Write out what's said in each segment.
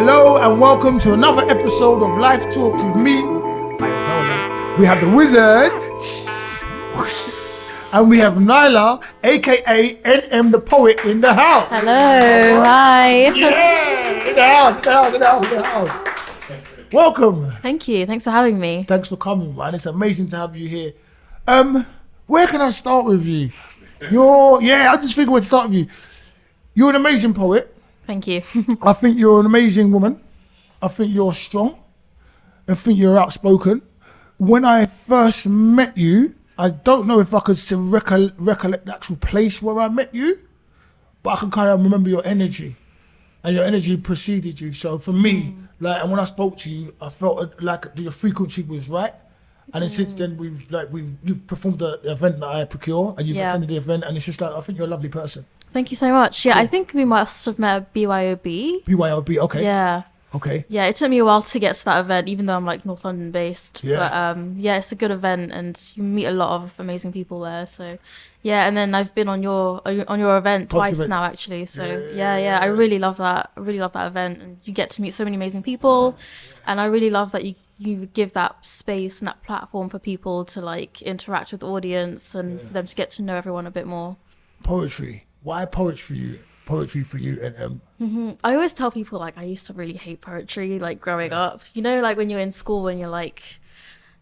Hello and welcome to another episode of Life Talks with me. I am Fawole. We have the wizard, and we have Nyla, aka NM the poet, in the house. Hello, hi. Yeah, in the house. Welcome. Thank you. Thanks for having me. Thanks for coming, man. It's amazing to have you here. Where can I start with you? I just figured we'd start with you. You're an amazing poet. Thank you. I think you're an amazing woman. I think you're strong. I think you're outspoken. When I first met you, I don't know if I could recollect the actual place where I met you, but I can kind of remember your energy, and your energy preceded you. So for me, and when I spoke to you, I felt like your frequency was right. And then since then, you've performed the event that I procure, and you've attended the event, and it's just like, I think you're a lovely person. Thank you so much. Yeah, I think we must have met at BYOB. BYOB, okay. Yeah. Okay. Yeah, it took me a while to get to that event, even though I'm like North London based. Yeah. But it's a good event, and you meet a lot of amazing people there. So, yeah, and then I've been on your event twice now, actually. So I really love that. I really love that event, and you get to meet so many amazing people, and I really love that you give that space and that platform for people to like interact with the audience and for them to get to know everyone a bit more. Poetry. Why poetry for you, NM? I always tell people like I used to really hate poetry like growing up. You know, like when you're in school and you're like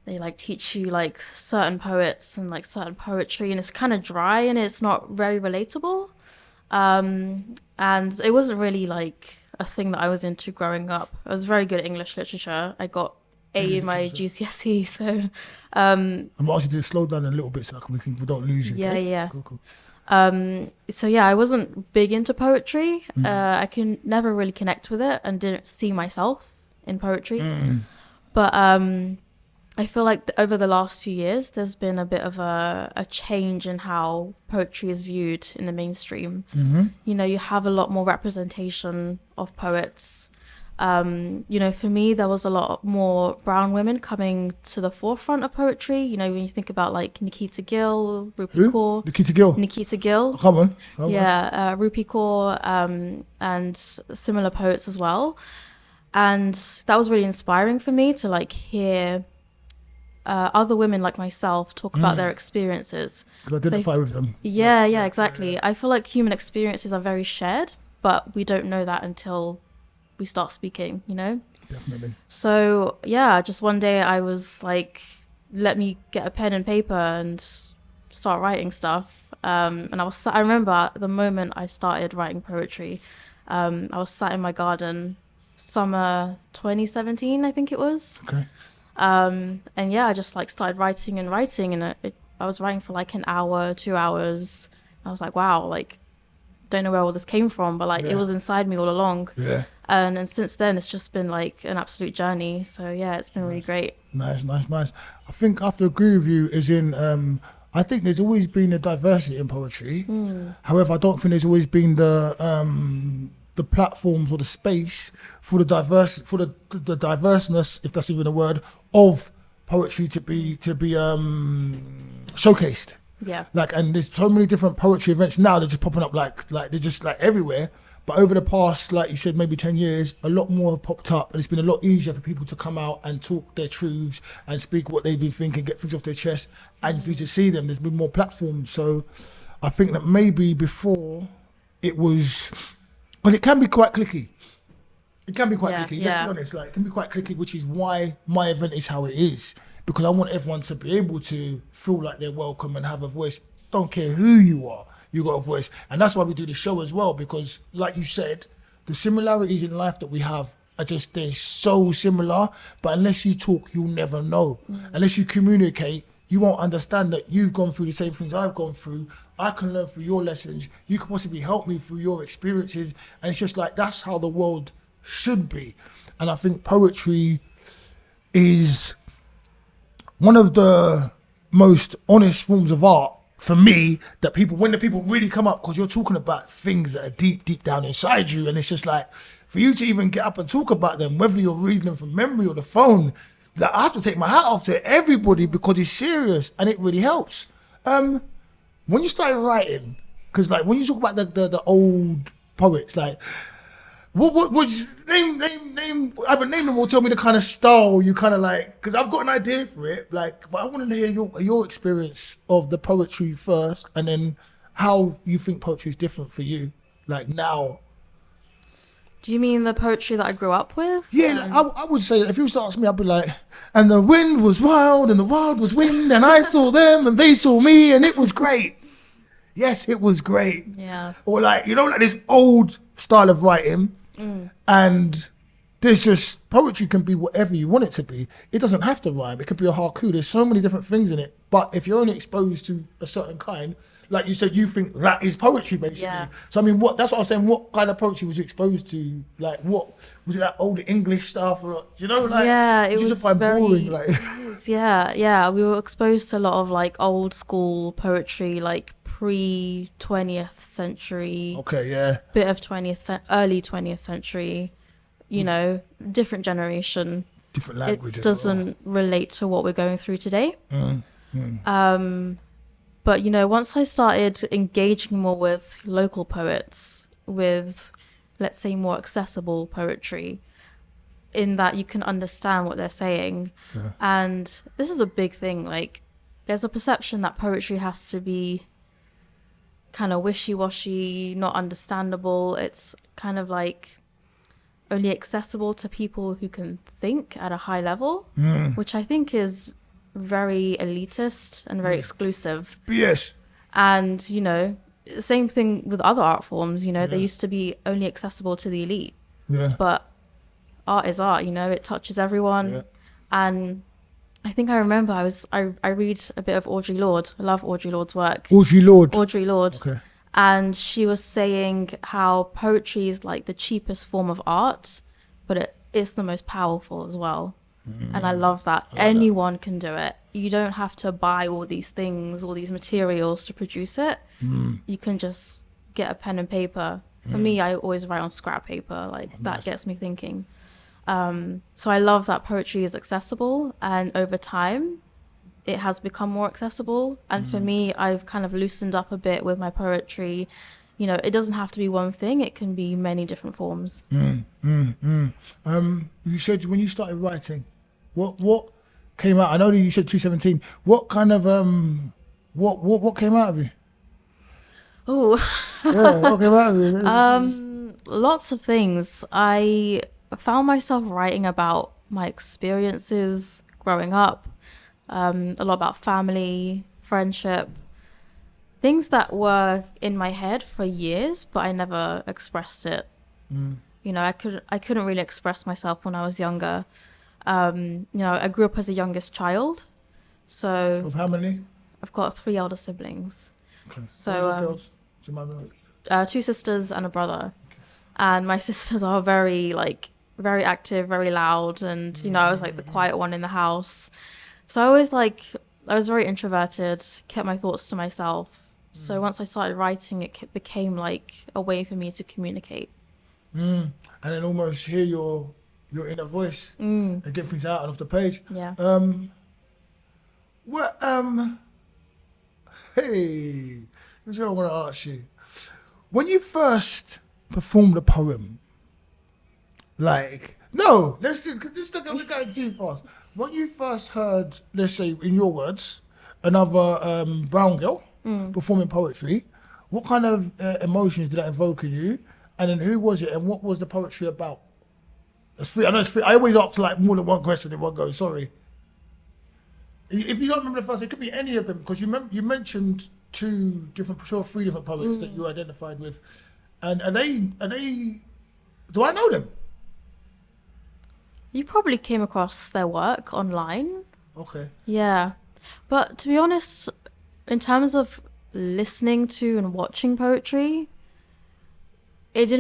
they like teach you like certain poets and like certain poetry, and it's kind of dry and it's not very relatable. And it wasn't really like a thing that I was into growing up. I was very good at English literature. I got A in my GCSE, so I'm asking you to slow down a little bit so we don't lose you. Okay? Yeah. Cool. I wasn't big into poetry. I can never really connect with it and didn't see myself in poetry. But I feel like over the last few years, there's been a bit of a change in how poetry is viewed in the mainstream. You know, you have a lot more representation of poets. You know, for me, there was a lot more brown women coming to the forefront of poetry. You know, when you think about like Nikita Gill, Rupi Kaur. Nikita Gill. Oh, come on. Rupi Kaur, and similar poets as well. And that was really inspiring for me to like hear other women like myself talk about their experiences. To identify with them. Yeah, exactly. I feel like human experiences are very shared, but we don't know that until we start speaking, you know? Definitely. So just one day I was like, let me get a pen and paper and start writing stuff. And I remember the moment I started writing poetry, I was sat in my garden, summer 2017, I think it was. Okay. I just like started writing, and I was writing for like an hour, 2 hours. I was like, wow, like, don't know where all this came from, but like it was inside me all along. Yeah. And since then, it's just been like an absolute journey. So it's been really great. Nice. I think I have to agree with you I think there's always been a diversity in poetry. However, I don't think there's always been the platforms or the space for the diverseness, if that's even a word, of poetry to be showcased. Yeah. And there's so many different poetry events now, they're just popping up like they're just like everywhere. But over the past, like you said, maybe 10 years, a lot more have popped up, and it's been a lot easier for people to come out and talk their truths and speak what they've been thinking, get things off their chest, and for you to see them, there's been more platforms. So I think that maybe before it was, but it can be quite cliquey. Let's be honest, it can be quite cliquey, which is why my event is how it is. Because I want everyone to be able to feel like they're welcome and have a voice. Don't care who you are, you got a voice. And that's why we do the show as well, because like you said, the similarities in life that we have are just, they're so similar, but unless you talk, you'll never know. Unless you communicate, you won't understand that you've gone through the same things I've gone through. I can learn through your lessons. You can possibly help me through your experiences. And it's just like, that's how the world should be. And I think poetry is one of the most honest forms of art for me, that when the people really come up, because you're talking about things that are deep down inside you, and it's just like, for you to even get up and talk about them, whether you're reading them from memory or the phone, like, I have to take my hat off to everybody, because it's serious and it really helps. When you started writing, because like when you talk about the old poets, like What was name either name them or tell me the kind of style you kind of like, because I've got an idea for it, like, but I wanted to hear your experience of the poetry first, and then how you think poetry is different for you, like now. Do you mean the poetry that I grew up with? Yeah, I would say if you was to ask me, I'd be like, and the wind was wild, and the wild was wind, and I saw them, and they saw me, and it was great. Yes, it was great. Yeah. Or like, like this old style of writing, and there's just, poetry can be whatever you want it to be. It doesn't have to rhyme. It could be a haiku. There's so many different things in it. But if you're only exposed to a certain kind, like you said, you think that is poetry, basically. Yeah. So I mean, that's what I was saying. What kind of poetry was you exposed to? Like, what was it? That old English stuff, or like? Yeah, it was just find very boring. Like, yeah. We were exposed to a lot of like old school poetry, like pre 20th century. okay, yeah, Bit of early 20th century. Different generation. different language. It doesn't relate to what we're going through today. But once I started engaging more with local poets, with, let's say, more accessible poetry, in that you can understand what they're saying. Yeah. And this is a big thing. Like, there's a perception that poetry has to be kind of wishy-washy, not understandable. It's kind of like only accessible to people who can think at a high level, which I think is very elitist and very exclusive. BS. And same thing with other art forms. They used to be only accessible to the elite, but art is art. It touches everyone. And I think I remember I read a bit of Audre Lorde. I love Audre Lorde's work. Audre Lorde. Okay. And she was saying how poetry is like the cheapest form of art, but it's the most powerful as well. And I love that. Anyone can do it. You don't have to buy all these things, all these materials to produce it. You can just get a pen and paper. For me, I always write on scrap paper. Like, that gets me thinking. So I love that poetry is accessible, and over time it has become more accessible. And for me, I've kind of loosened up a bit with my poetry. It doesn't have to be one thing. It can be many different forms. You said when you started writing, what came out? I know that you said 2017. What kind of what came out of you? Oh, Yeah, what came out of you? lots of things. I found myself writing about my experiences growing up, a lot about family, friendship, things that were in my head for years, but I never expressed it. I couldn't really express myself when I was younger. I grew up as the youngest child, so Of how many? I've got 3 elder siblings. Okay. So, girls? Do you mind me? 2 sisters and a brother. And my sisters are very active, very loud, and I was like the quiet one in the house. So I was very introverted, kept my thoughts to myself. So once I started writing, it became like a way for me to communicate. And then almost hear your inner voice and get things out and off the page. Yeah. Hey, here's what I want to ask you. When you first performed a poem, let's just, because this stuff we're going too fast. When you first heard, let's say, in your words, another brown girl performing poetry, what kind of emotions did that evoke in you? And then who was it, and what was the poetry about? That's free. I know it's free. I always ask like more than one question in one go. Sorry. If you don't remember the first, it could be any of them, because you mentioned 3 different poets that you identified with, and are they? Do I know them? You probably came across their work online. Okay. Yeah. But to be honest, in terms of listening to and watching poetry, it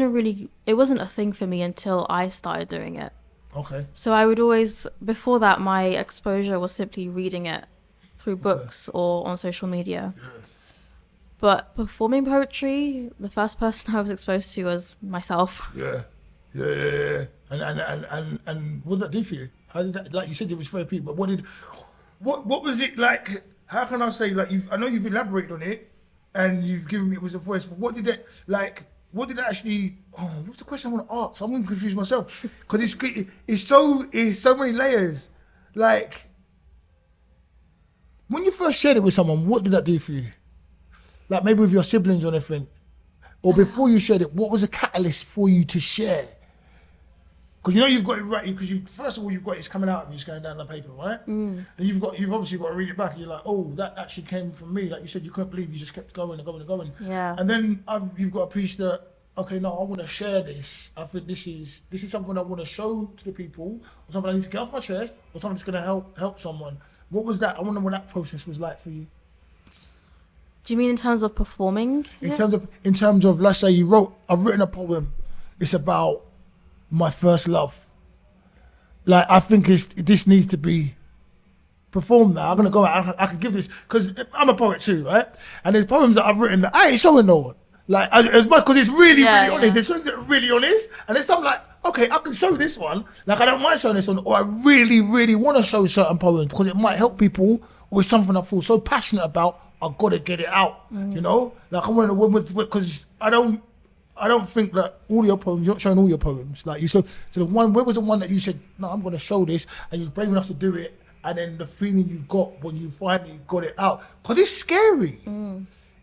wasn't a thing for me until I started doing it. Okay. So I would always, before that, my exposure was simply reading it through books or on social media. Yeah. But performing poetry, the first person I was exposed to was myself. Yeah. And what did that do for you? How did that, like you said, it was therapeutic, but what was it like? How can I say, like, I know you've elaborated on it and you've given me, it was a voice, but what did it, like, what did it actually? Oh, what's the question I want to ask? I'm gonna confuse myself because it's so many layers. Like when you first shared it with someone, what did that do for you? Like maybe with your siblings or anything, or before you shared it, what was a catalyst for you to share? Because you know you've got it right. Because you first of all you've got it's coming out of you, it's going down the paper, right? Then you've obviously got to read it back, and you're like, oh, that actually came from me. Like you said, you couldn't believe you just kept going and going and going. Yeah. And then you've got a piece that okay, no, I want to share this. I think this is something I want to show to the people, or something I need to get off my chest, or something that's going to help someone. What was that? I wonder what that process was like for you. Do you mean in terms of performing? In terms of, let's say I've written a poem. It's about my first love. Like I think this needs to be performed now. I'm gonna go out. I can give this because I'm a poet too, right? And there's poems that I've written that I ain't showing no one. Like as much because it's really honest. There's some that are really honest, and there's some like okay, I can show this one. Like I don't mind showing this one, or I really, really want to show certain poems because it might help people, or it's something I feel so passionate about. I gotta get it out, you know. Like I want to because I don't think that all your poems. You're not showing all your poems. Like you so the one. Where was the one that you said no? I'm gonna show this, and you're brave enough to do it, and then the feeling you got when you finally got it out, because it's scary.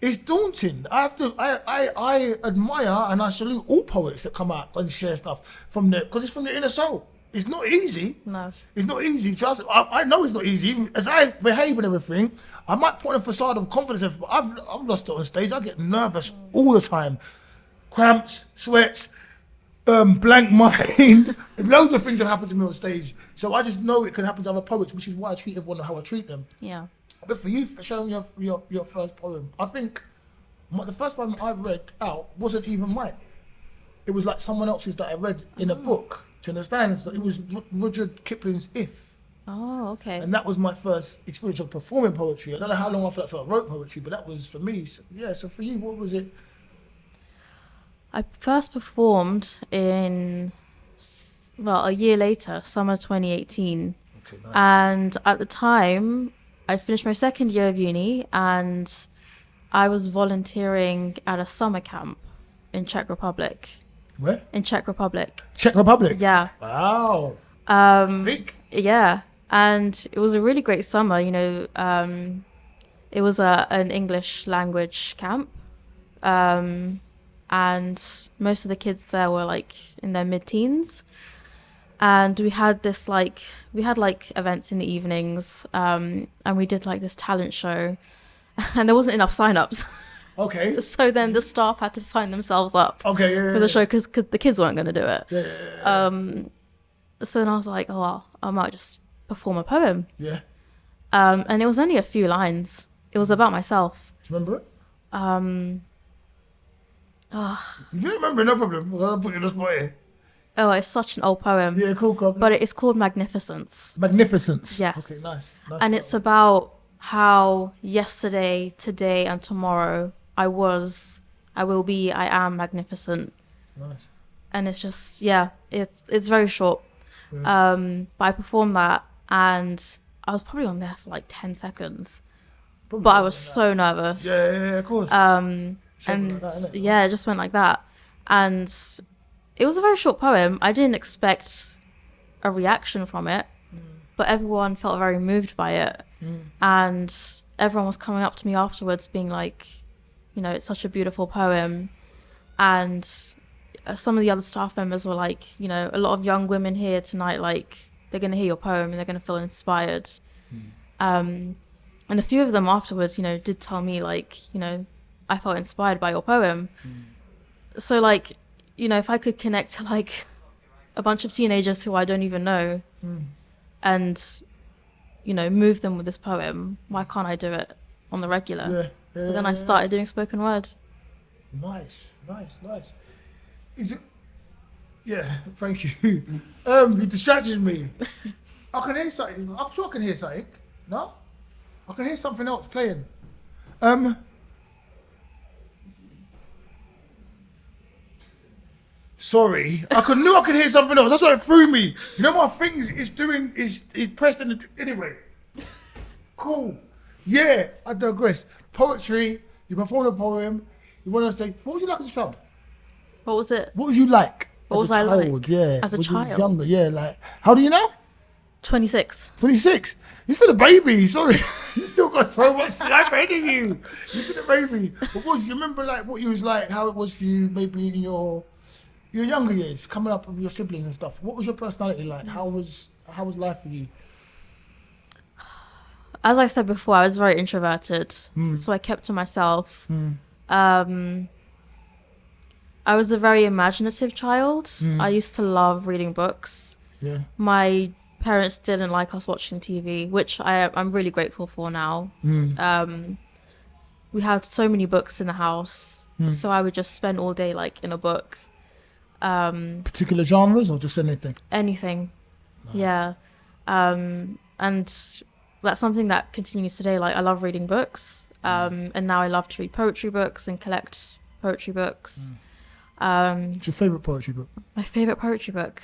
It's daunting. I admire and I salute all poets that come out and share stuff because it's from the inner soul. It's not easy. No. It's not easy. I know it's not easy. Even as I behave and everything, I might put on a facade of confidence, but I've lost it on stage. I get nervous all the time. Cramps, sweats, blank mind. Loads of things have happened to me on stage. So I just know it can happen to other poets, which is why I treat everyone how I treat them. Yeah. But for you, for showing your first poem, I think the first poem I read out wasn't even mine. It was like someone else's that I read in a book. Do you understand? So it was Rudyard Kipling's If. Oh, okay. And that was my first experience of performing poetry. I don't know how long after that I wrote poetry, but that was for me. So, yeah, so for you, what was it? I first performed a year later, summer 2018. Okay, nice. And at the time, I finished my second year of uni and I was volunteering at a summer camp in Czech Republic. Where? In Czech Republic. Czech Republic? Yeah. Wow. Big. Yeah. And it was a really great summer, you know. It was an English language camp. And most of the kids there were like in their mid-teens. And we had events in the evenings, and we did like this talent show, and there wasn't enough sign-ups. Okay. So then the staff had to sign themselves up for the show because the kids weren't going to do it. So then I was like, oh, well, I might just perform a poem. Yeah. And it was only a few lines. It was about myself. Do you remember it? If you don't remember, no problem. I'll put you on the spot here. Oh, it's such an old poem. Yeah, cool. But it's called Magnificence. Magnificence. Yes. Okay, nice. And it's about how yesterday, today, and tomorrow I will be, I am magnificent. Nice. And it's just, it's very short. Yeah. But I performed that and I was probably on there for like 10 seconds. Probably but I was so nervous. Yeah, of course. And like that, it just went like that. And it was a very short poem. I didn't expect a reaction from it, but everyone felt very moved by it. And everyone was coming up to me afterwards being like, you know, it's such a beautiful poem. And some of the other staff members were like, you know, a lot of young women here tonight, like, they're going to hear your poem and they're going to feel inspired. And a few of them afterwards, you know, did tell me, like, you know, I felt inspired by your poem. So, like, you know, if I could connect to, like, a bunch of teenagers who I don't even know and, you know, move them with this poem, why can't I do it on the regular? So then I started doing spoken word. Nice. Is it? Yeah, thank you. You distracted me. I can hear something. I'm sure I can hear something. No? I can hear something else playing. Sorry, knew I could hear something else. That's what it threw me. You know, my things is pressing it anyway. Cool. Yeah, I digress. Poetry. You perform a poem. You want to say, what was you like as a child? What was it? What was you like What as was a I child? like Yeah, as a when you was child? younger. Yeah, like how do you know? 26. 26. You're still a baby. Sorry, you still got so much life ahead of you. You're still a baby. But what you remember like what you was like? How it was for you? Maybe in your younger years, coming up with your siblings and stuff. What was your personality like? How was life for you? As I said before, I was very introverted, so I kept to myself. I was a very imaginative child. I used to love reading books. Yeah. My parents didn't like us watching TV, which I'm really grateful for now. We had so many books in the house, so I would just spend all day like in a book. Particular genres or just anything? Anything. Nice. Yeah. And that's something that continues today. Like I love reading books, and now I love to read poetry books and collect poetry books. What's your favourite poetry book? My favorite poetry book.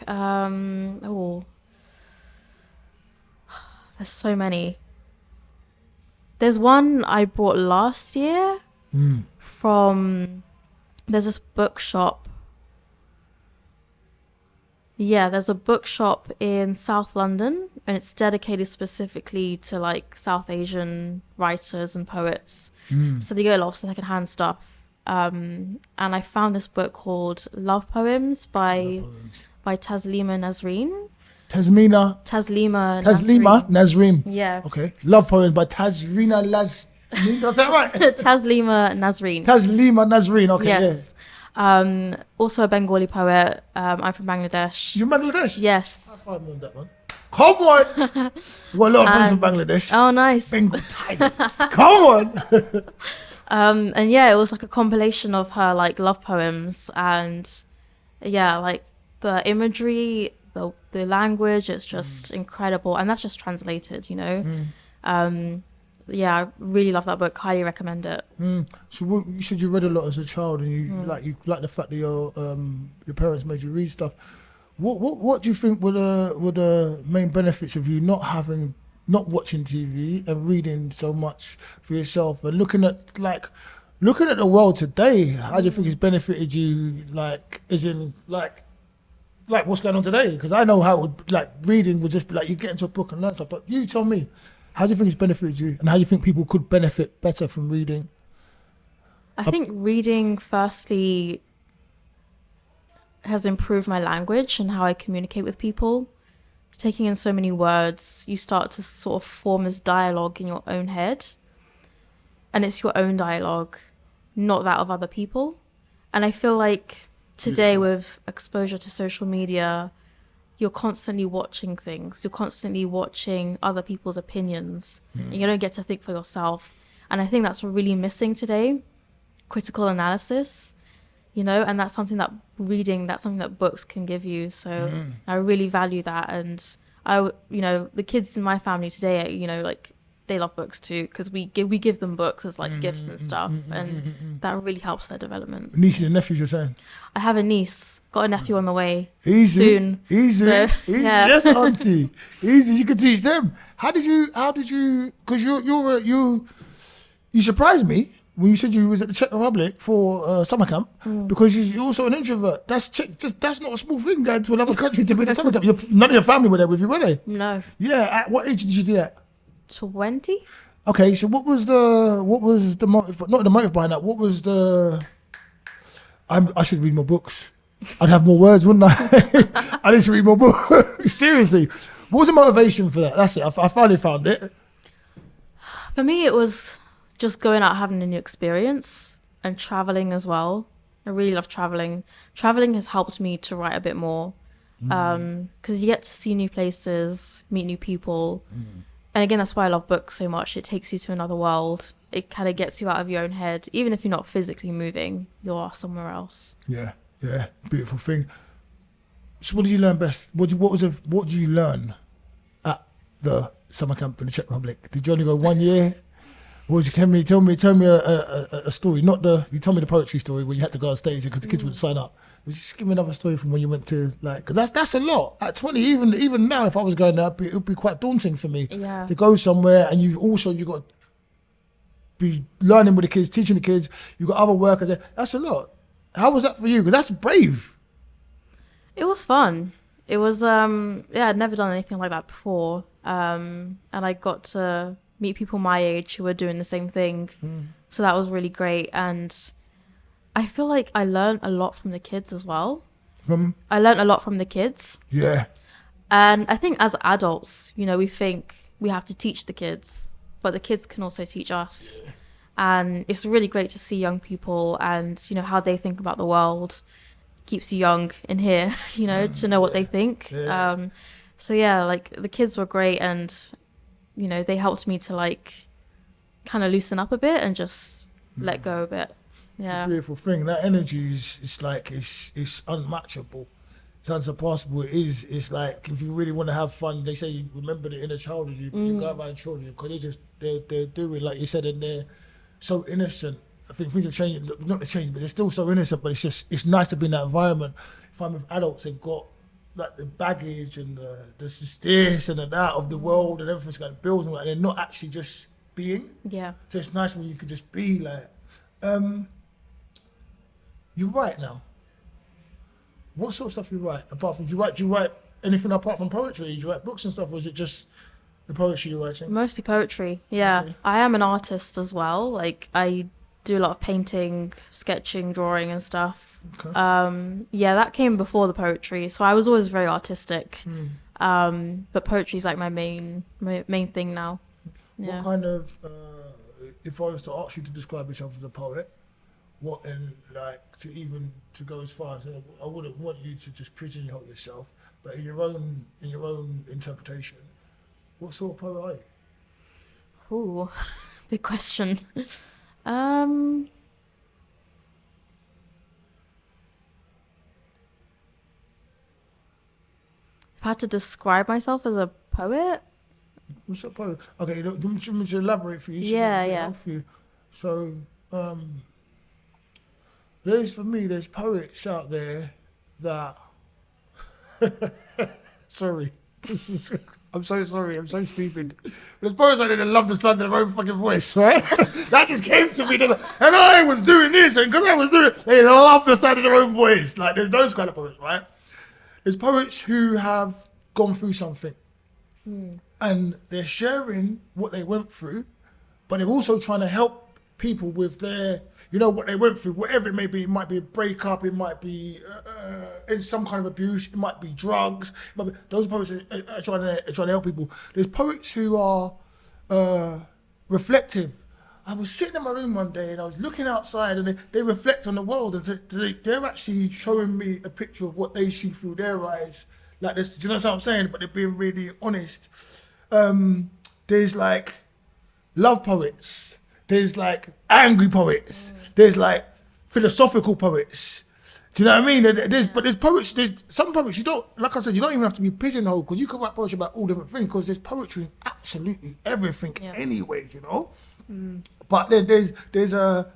There's so many. There's one I bought last year from. There's this bookshop. Yeah, there's a bookshop in South London, and it's dedicated specifically to like South Asian writers and poets. So they get a lot of secondhand stuff. And I found this book called Love Poems by Taslima Nasreen. Taslima Nasreen. Yeah. Okay. Love Poems by Tasrina Nasreen. That's that right? Taslima Nasreen. Taslima Nasreen. Okay. Yes. Also a Bengali poet. I'm from Bangladesh. You Bangladesh? Yes. I on that one. Come on. Well, a lot of friends from Bangladesh. Oh, nice. Bengal tigers. Come on. And yeah, it was like a compilation of her like love poems, and yeah, like the imagery, the language, it's just incredible, and that's just translated, you know. Yeah, I really love that book. Highly recommend it. So you said you read a lot as a child, and you like the fact that your parents made you read stuff. What do you think were the main benefits of you not watching TV and reading so much for yourself and looking at the world today? How do you think it's benefited you? Like, as in like what's going on today? Because I know how it would, like, reading would just be like you get into a book and learn stuff. But you tell me, how do you think it's benefited you, and how do you think people could benefit better from reading? I think reading, firstly, has improved my language and how I communicate with people. Taking in so many words, you start to sort of form this dialogue in your own head. And it's your own dialogue, not that of other people. And I feel like today, with exposure to social media, you're constantly watching things. You're constantly watching other people's opinions. And you don't get to think for yourself. And I think that's really missing today. Critical analysis, you know, and that's something that books can give you. So I really value that. And the kids in my family today, you know, like, they love books too, because we give them books as like gifts and stuff, and that really helps their development. Nieces and nephews, you're saying? I have a niece, got a nephew on the way. Easy. So, yeah. Yes, auntie. Easy. You can teach them. How did you? Because you surprised me when you said you was at the Czech Republic for summer camp, because you're also an introvert. That's not a small thing, going to another country to be in a summer camp. None of your family were there with you, were they? No. Yeah. At what age did you do that? 20. Okay, so what was the motive? Not the motive behind that. What was the? I should read more books. I'd have more words, wouldn't I? I need to read more books. Seriously, what was the motivation for that? That's it. I finally found it. For me, it was just going out, having a new experience, and traveling as well. I really love traveling. Traveling has helped me to write a bit more, because you get to see new places, meet new people. And again, that's why I love books so much. It takes you to another world. It kind of gets you out of your own head. Even if you're not physically moving, you are somewhere else. Yeah, beautiful thing. So what did you learn best? What did you learn at the summer camp in the Czech Republic? Did you only go 1 year? What did you tell me a story? You told me the poetry story where you had to go on stage because the kids wouldn't sign up. Just give me another story from when you went to, like, because that's a lot. At 20, even now, if I was going there, it would be quite daunting for me to go somewhere, and you got to be learning with the kids, teaching the kids. You got other workers there. That's a lot. How was that for you? Because that's brave. It was fun. It was I'd never done anything like that before. And I got to meet people my age who were doing the same thing. So that was really great. And I feel like I learned a lot from the kids as well. I learned a lot from the kids. Yeah. And I think as adults, you know, we think we have to teach the kids, but the kids can also teach us. Yeah. And it's really great to see young people and, you know, how they think about the world. Keeps you young in here, you know, to know what they think. Yeah. So yeah, like the kids were great, and you know, they helped me to like kind of loosen up a bit and just let go a bit. Yeah, it's a beautiful thing. That energy is like it's unmatchable. It's unsurpassable. It's like if you really want to have fun, they say you remember the inner child in you, you go around children because they're doing like you said, and they're so innocent. I think things have changed, not to change, but they're still so innocent. But it's nice to be in that environment. If I'm with adults, they've got like the baggage and the this and the that of the world, and everything's got bills and like they're not actually just being. Yeah. So it's nice when you can just be like. You write now. What sort of stuff you write? Apart from do you write anything apart from poetry? Do you write books and stuff, or is it just the poetry you're writing? Mostly poetry. Yeah, okay. I am an artist as well. Like I do a lot of painting, sketching, drawing and stuff. Okay. Yeah, that came before the poetry, so I was always very artistic. But poetry is like my main thing now. Yeah. What kind of if I was to ask you to describe yourself as a poet, what and like to go as far as I wouldn't want you to just pigeonhole yourself, but in your own interpretation, what sort of poet are you? Ooh, big question. If I had to describe myself as a poet? What's a poet? Okay, do you want me to elaborate for you? Yeah. For you. So, there's poets out there that... Sorry. I'm so sorry, I'm so stupid. There's poets out there that love the sound of their own fucking voice, right? That just came to me. And I was doing this, and because I was doing it, they love the sound of their own voice. Like, there's those kind of poets, right? There's poets who have gone through something. And they're sharing what they went through, but they're also trying to help people with their, what they went through, whatever it may be. It might be a breakup, it might be some kind of abuse, it might be drugs. Those poets are trying to help people. There's poets who are reflective. I was sitting in my room one day and I was looking outside, and they reflect on the world, and they're actually showing me a picture of what they see through their eyes. Like this, do you know what I'm saying? But they're being really honest. There's like love poets. There's like angry poets. There's like philosophical poets. Do you know what I mean? But there's poets. There's some poets you don't, like I said, you don't even have to be pigeonholed, because you can write poetry about all different things, because there's poetry in absolutely everything anyway. But then there's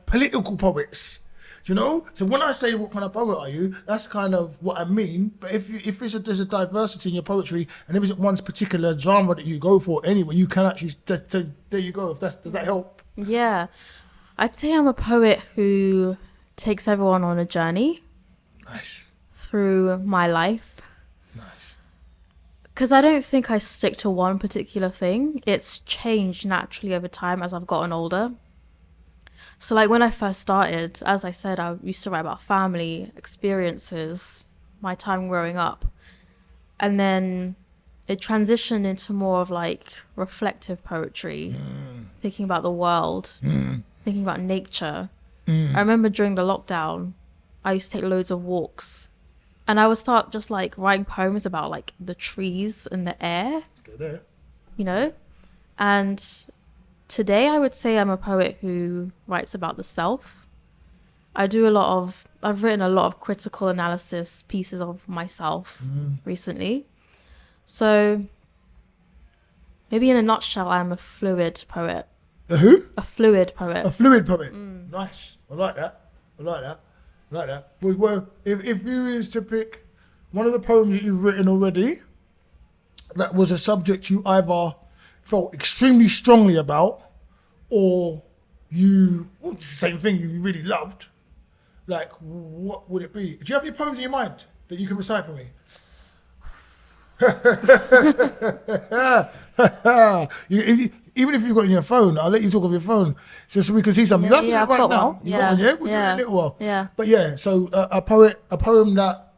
political poets. So when I say what kind of poet are you, that's kind of what I mean. But if there's a diversity in your poetry, and if it's one particular genre that you go for anyway, you can actually there you go. Does that help? Yeah, I'd say I'm a poet who takes everyone on a journey. Nice. Through my life. Nice. Because I don't think I stick to one particular thing. It's changed naturally over time as I've gotten older. So like when I first started, as I said, I used to write about family, experiences, my time growing up. And then it transitioned into more of like reflective poetry, thinking about the world, thinking about nature. I remember during the lockdown, I used to take loads of walks, and I would start just like writing poems about like the trees and the air, and today I would say I'm a poet who writes about the self. I've written a lot of critical analysis pieces of myself recently. So maybe in a nutshell, I'm a fluid poet. A who? A fluid poet. A fluid poet. Nice. I like that. Well, if you was to pick one of the poems that you've written already, that was a subject you either felt extremely strongly about, or it's the same thing, you really loved, like, what would it be? Do you have any poems in your mind that you can recite for me? Even if you've got it in your phone, I'll let you talk on your phone just so we can see something. You don't have to do I've it right got now. one. You got one, yeah? We'll do it in a Yeah. little while. Yeah. But yeah, so a poem that,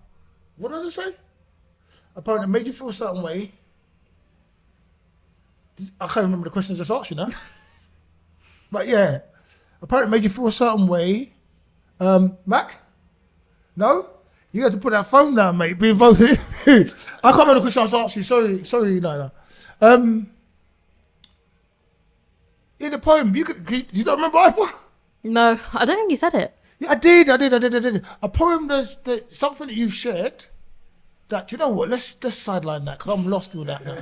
what does it say? A poem that made you feel a certain way. I can't remember the question I just asked you now. But yeah, a poem that made you feel a certain way. Mac? No? You had to put that phone down, mate. Being voted. I can't remember the question I was asking you. Sorry, Nina. In the poem, you don't remember either? No, I don't think you said it. Yeah, I did. A poem that's something that you've shared. That, you know what? Let's sideline that because I'm lost with that now.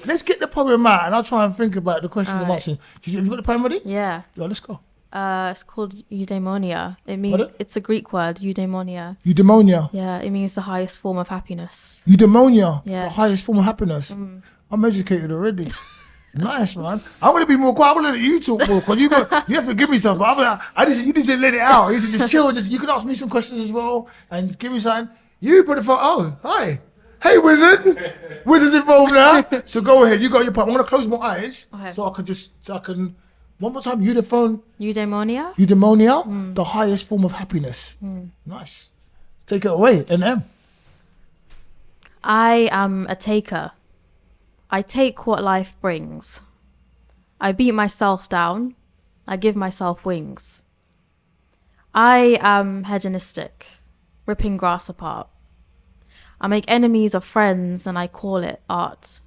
Let's get the poem out and I'll try and think about the questions I'm asking. Have you got the poem ready? Yeah. Yeah, let's go. It's called eudaimonia. It means Pardon? it's a Greek word, eudaimonia. Eudaimonia. Yeah, it means the highest form of happiness. Eudaimonia. Yeah. The highest form of happiness. I'm educated already. Nice, man. I'm gonna be more quiet. I'm gonna let you talk more because you have to give me something. But you need to let it out. You need to just chill. You can ask me some questions as well and give me something. You put the phone. Oh, hi. Hey, wizard. Wizard's involved now. So go ahead. You got your part. I'm gonna close my eyes Okay. so I can. One more time. Eudaimonia. Eudaimonia, the highest form of happiness. Nice. Take it away. NM. I am a taker. I take what life brings. I beat myself down. I give myself wings. I am hedonistic, ripping grass apart. I make enemies of friends and I call it art.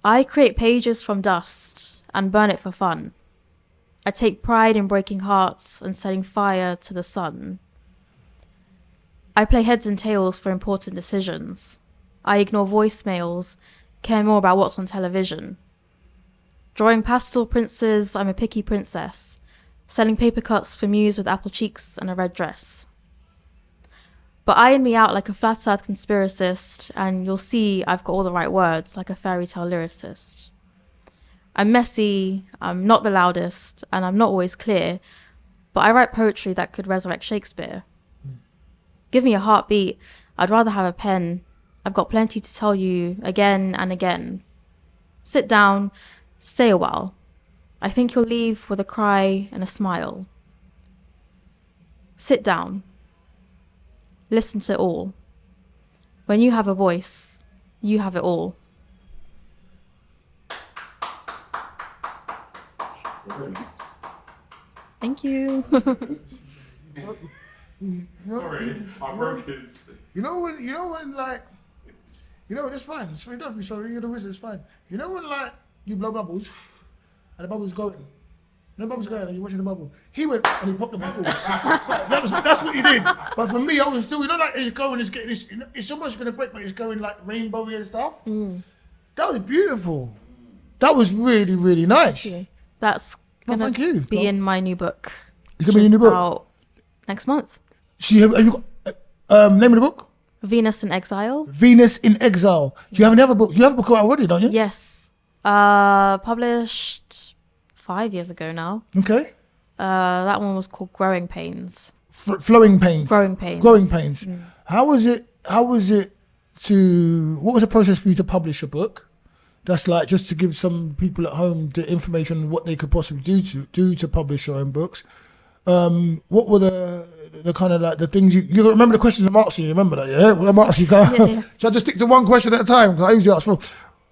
I create pages from dust and burn it for fun. I take pride in breaking hearts and setting fire to the sun. I play heads and tails for important decisions. I ignore voicemails, care more about what's on television. Drawing pastel princes, I'm a picky princess, selling paper cuts for muse with apple cheeks and a red dress. But iron me out like a flat earth conspiracist, and you'll see I've got all the right words like a fairy tale lyricist. I'm messy, I'm not the loudest, and I'm not always clear, but I write poetry that could resurrect Shakespeare. Give me a heartbeat, I'd rather have a pen. I've got plenty to tell you again and again. Sit down, stay a while. I think you'll leave with a cry and a smile. Sit down. Listen to it all. When you have a voice, you have it all. Thank you. Sorry, I broke his. That's fine. It's fine. Don't be sorry. You're the wizard. It's fine. You know when like you blow bubbles, and the bubble's going. And the bubble's going, and you're watching the bubble. He went and he popped the bubble. That's what he did. But for me, I was still, like it's going, it's getting this. It's almost gonna break, but it's going like rainbowy and stuff. That was beautiful. That was really, really nice. That's No, gonna thank you. be in my new book. It's gonna be in your new book. Out next month. So have you got name of the book? Venus in Exile. Venus in Exile. Do you have any other book? You have a book out already, don't you? Yes. Published 5 years ago now. Okay. That one was called Growing Pains. Flowing Pains. Growing Pains. Growing Pains. How was it what was the process for you to publish a book? That's like just to give some people at home the information what they could possibly do to publish their own books. What were the kind of like the things you remember the questions I'm asking? You remember that, yeah? I'm asking you. Should I just stick to one question at a time? Because I usually ask for.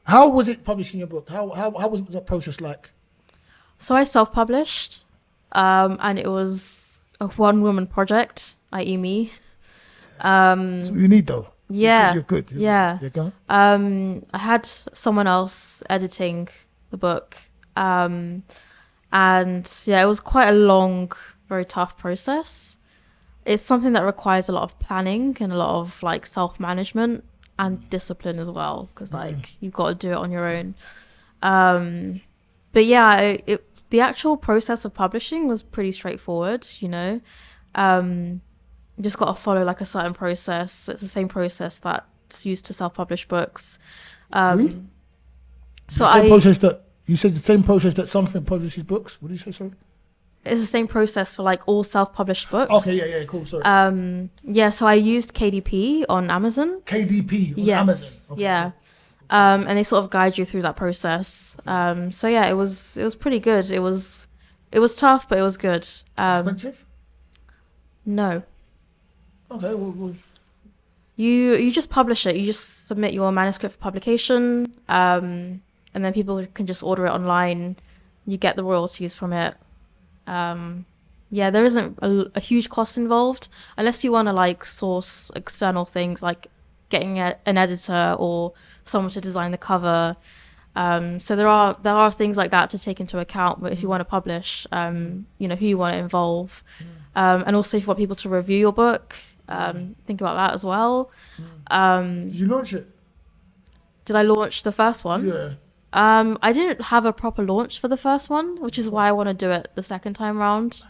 How was it publishing your book? How was that process like? So I self-published, and it was a one-woman project, i.e. me. That's what you need though. Yeah. You're good. Yeah. You're good. I had someone else editing the book, and yeah, it was quite a long, very tough process. It's something that requires a lot of planning and a lot of like self-management and discipline as well, because like you've got to do it on your own. But yeah, the actual process of publishing was pretty straightforward, you know. You just got to follow like a certain process. It's the same process that's used to self-publish books. So process that you said the same process that something publishes books. What did you say? Sorry. it's the same process for like all self-published books. Okay, yeah, cool. Sorry. Yeah, so I used KDP on Amazon. KDP on Yes. Amazon. Okay, Yeah. cool. And they sort of guide you through that process. So yeah, it was pretty good. It was tough, but it was good. Expensive? No. Okay, well, You just publish it. You just submit your manuscript for publication, and then people can just order it online. You get the royalties from it. Yeah, there isn't a huge cost involved unless you want to like source external things like getting an editor or someone to design the cover. So there are things like that to take into account. But if you want to publish, you know, who you want to involve, and also if you want people to review your book, think about that as well. did you launch it? Did I launch the first one? Yeah. I didn't have a proper launch for the first one, which is why I want to do it the second time round.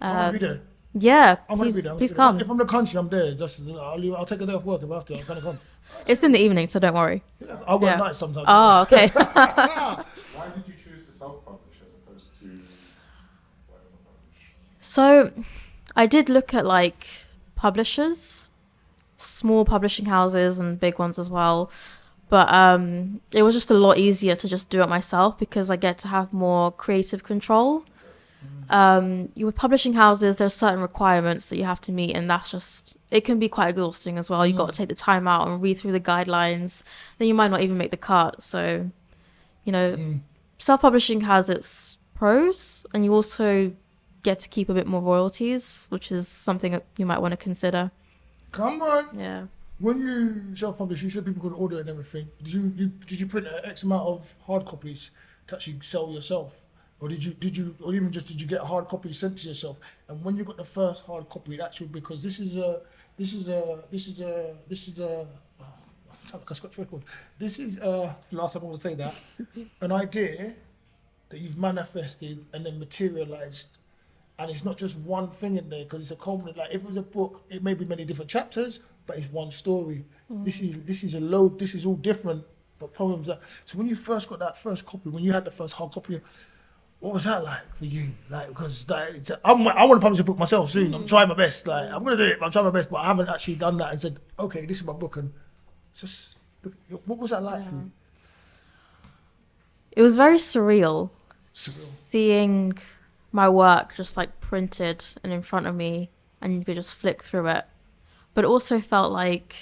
I'm gonna be there. Yeah, I'm gonna please, be there. please come. If I'm in the country, I'm there. I'll take a day off work if I have to. I'm gonna come. It's in the evening, so don't worry. Yeah, I'll go Yeah. at night sometimes. Oh, okay. Why did you choose to self-publish as opposed to whatever publish? So I did look at like publishers, small publishing houses and big ones as well. But it was just a lot easier to just do it myself because I get to have more creative control. With publishing houses, there's certain requirements that you have to meet, and that's just, it can be quite exhausting as well. You've got to take the time out and read through the guidelines. Then you might not even make the cut. So, you know, self-publishing has its pros, and you also get to keep a bit more royalties, which is something that you might want to consider. Come on. Yeah. When you self-publish, you said people could order it and everything. Did you print an X amount of hard copies to actually sell yourself, or did you get a hard copy sent to yourself? And when you got the first hard copy, actually, because this is a oh, I sound like a Scotch record. This is the last time I'm gonna say that, an idea that you've manifested and then materialized. And it's not just one thing in there, because it's a culminate. Like if it was a book, it may be many different chapters, but it's one story. This is a load. This is all different, but poems. So when you first got that first copy, when you had the first hard copy, what was that like for you? Like because like I want to publish a book myself soon. I'm trying my best. Like I'm gonna do it, but I'm trying my best. But I haven't actually done that and said, okay, this is my book. And just what was that like for you? It was very surreal. Surreal. Seeing my work just like printed and in front of me, and you could just flick through it. But it also felt like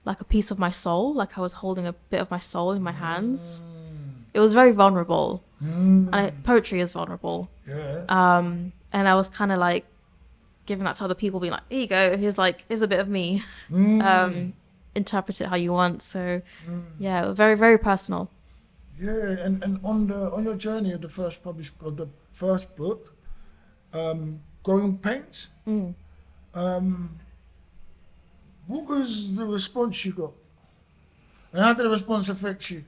a piece of my soul, like I was holding a bit of my soul in my hands. It was very vulnerable. And poetry is vulnerable. Yeah. And I was kind of like giving that to other people, being like, here you go, here's a bit of me. Interpret it how you want. So yeah, it was very, very personal. Yeah, and on your journey of the first book, Growing Pains, what was the response you got? And how did the response affect you?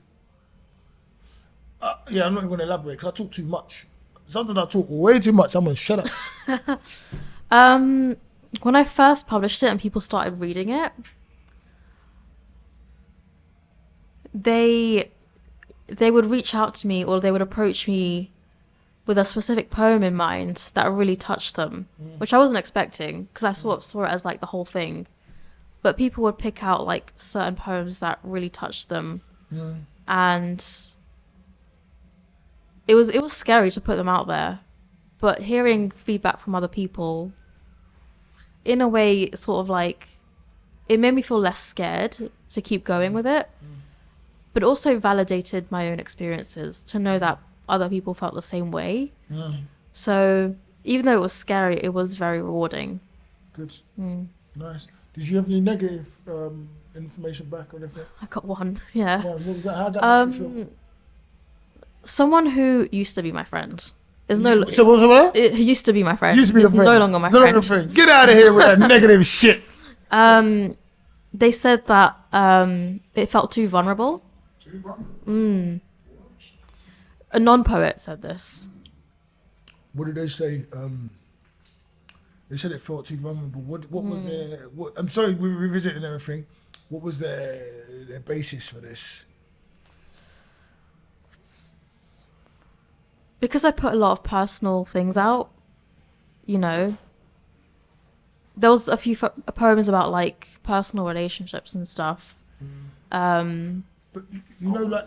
Yeah, I'm not even going to elaborate because I talk too much. Sometimes I talk way too much. I'm going to shut up. When I first published it and people started reading it, they would reach out to me, or they would approach me with a specific poem in mind that really touched them, which I wasn't expecting because I sort of saw it as like the whole thing. But people would pick out like certain poems that really touched them, and it was scary to put them out there. But hearing feedback from other people, in a way, sort of like, it made me feel less scared to keep going with it. But also validated my own experiences to know that other people felt the same way. So even though it was scary, it was very rewarding. Good. Nice. Did you have any negative information back or anything? I got one, yeah. What was that? How did that make you feel? Someone who used to be my friend is So what was that? it used to be my friend. Used to be is your friend. no longer my No friend. longer friend. Get out of here with that negative shit. They said that it felt too vulnerable. Too vulnerable. A non-poet said this. What did they say? They said it felt too vulnerable. What was their? I'm sorry, we're revisiting everything. What was their basis for this? because I put a lot of personal things out, you know, there was a few poems about like personal relationships and stuff. But you know, like,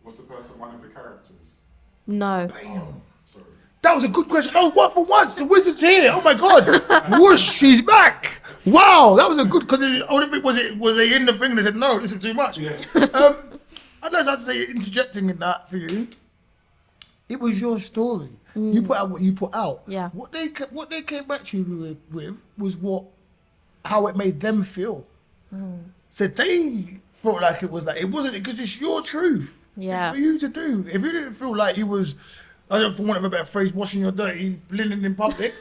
Was the person one of the characters? No. Sorry. that was a good question. Oh, one for once, the wizard's here. Oh my God, whoosh, she's back. Wow, that was a good. Because I don't think was they in the thing? And they said no, this is too much. Yeah. I'd like to say interjecting in that for you. It was your story. You put out what you put out. Yeah. What they came back to you with was how it made them feel. So they felt like it was like it wasn't because it's your truth. Yeah. It's for you to do. If you didn't feel like you was, I don't for want of a better phrase, washing your dirty linen in public.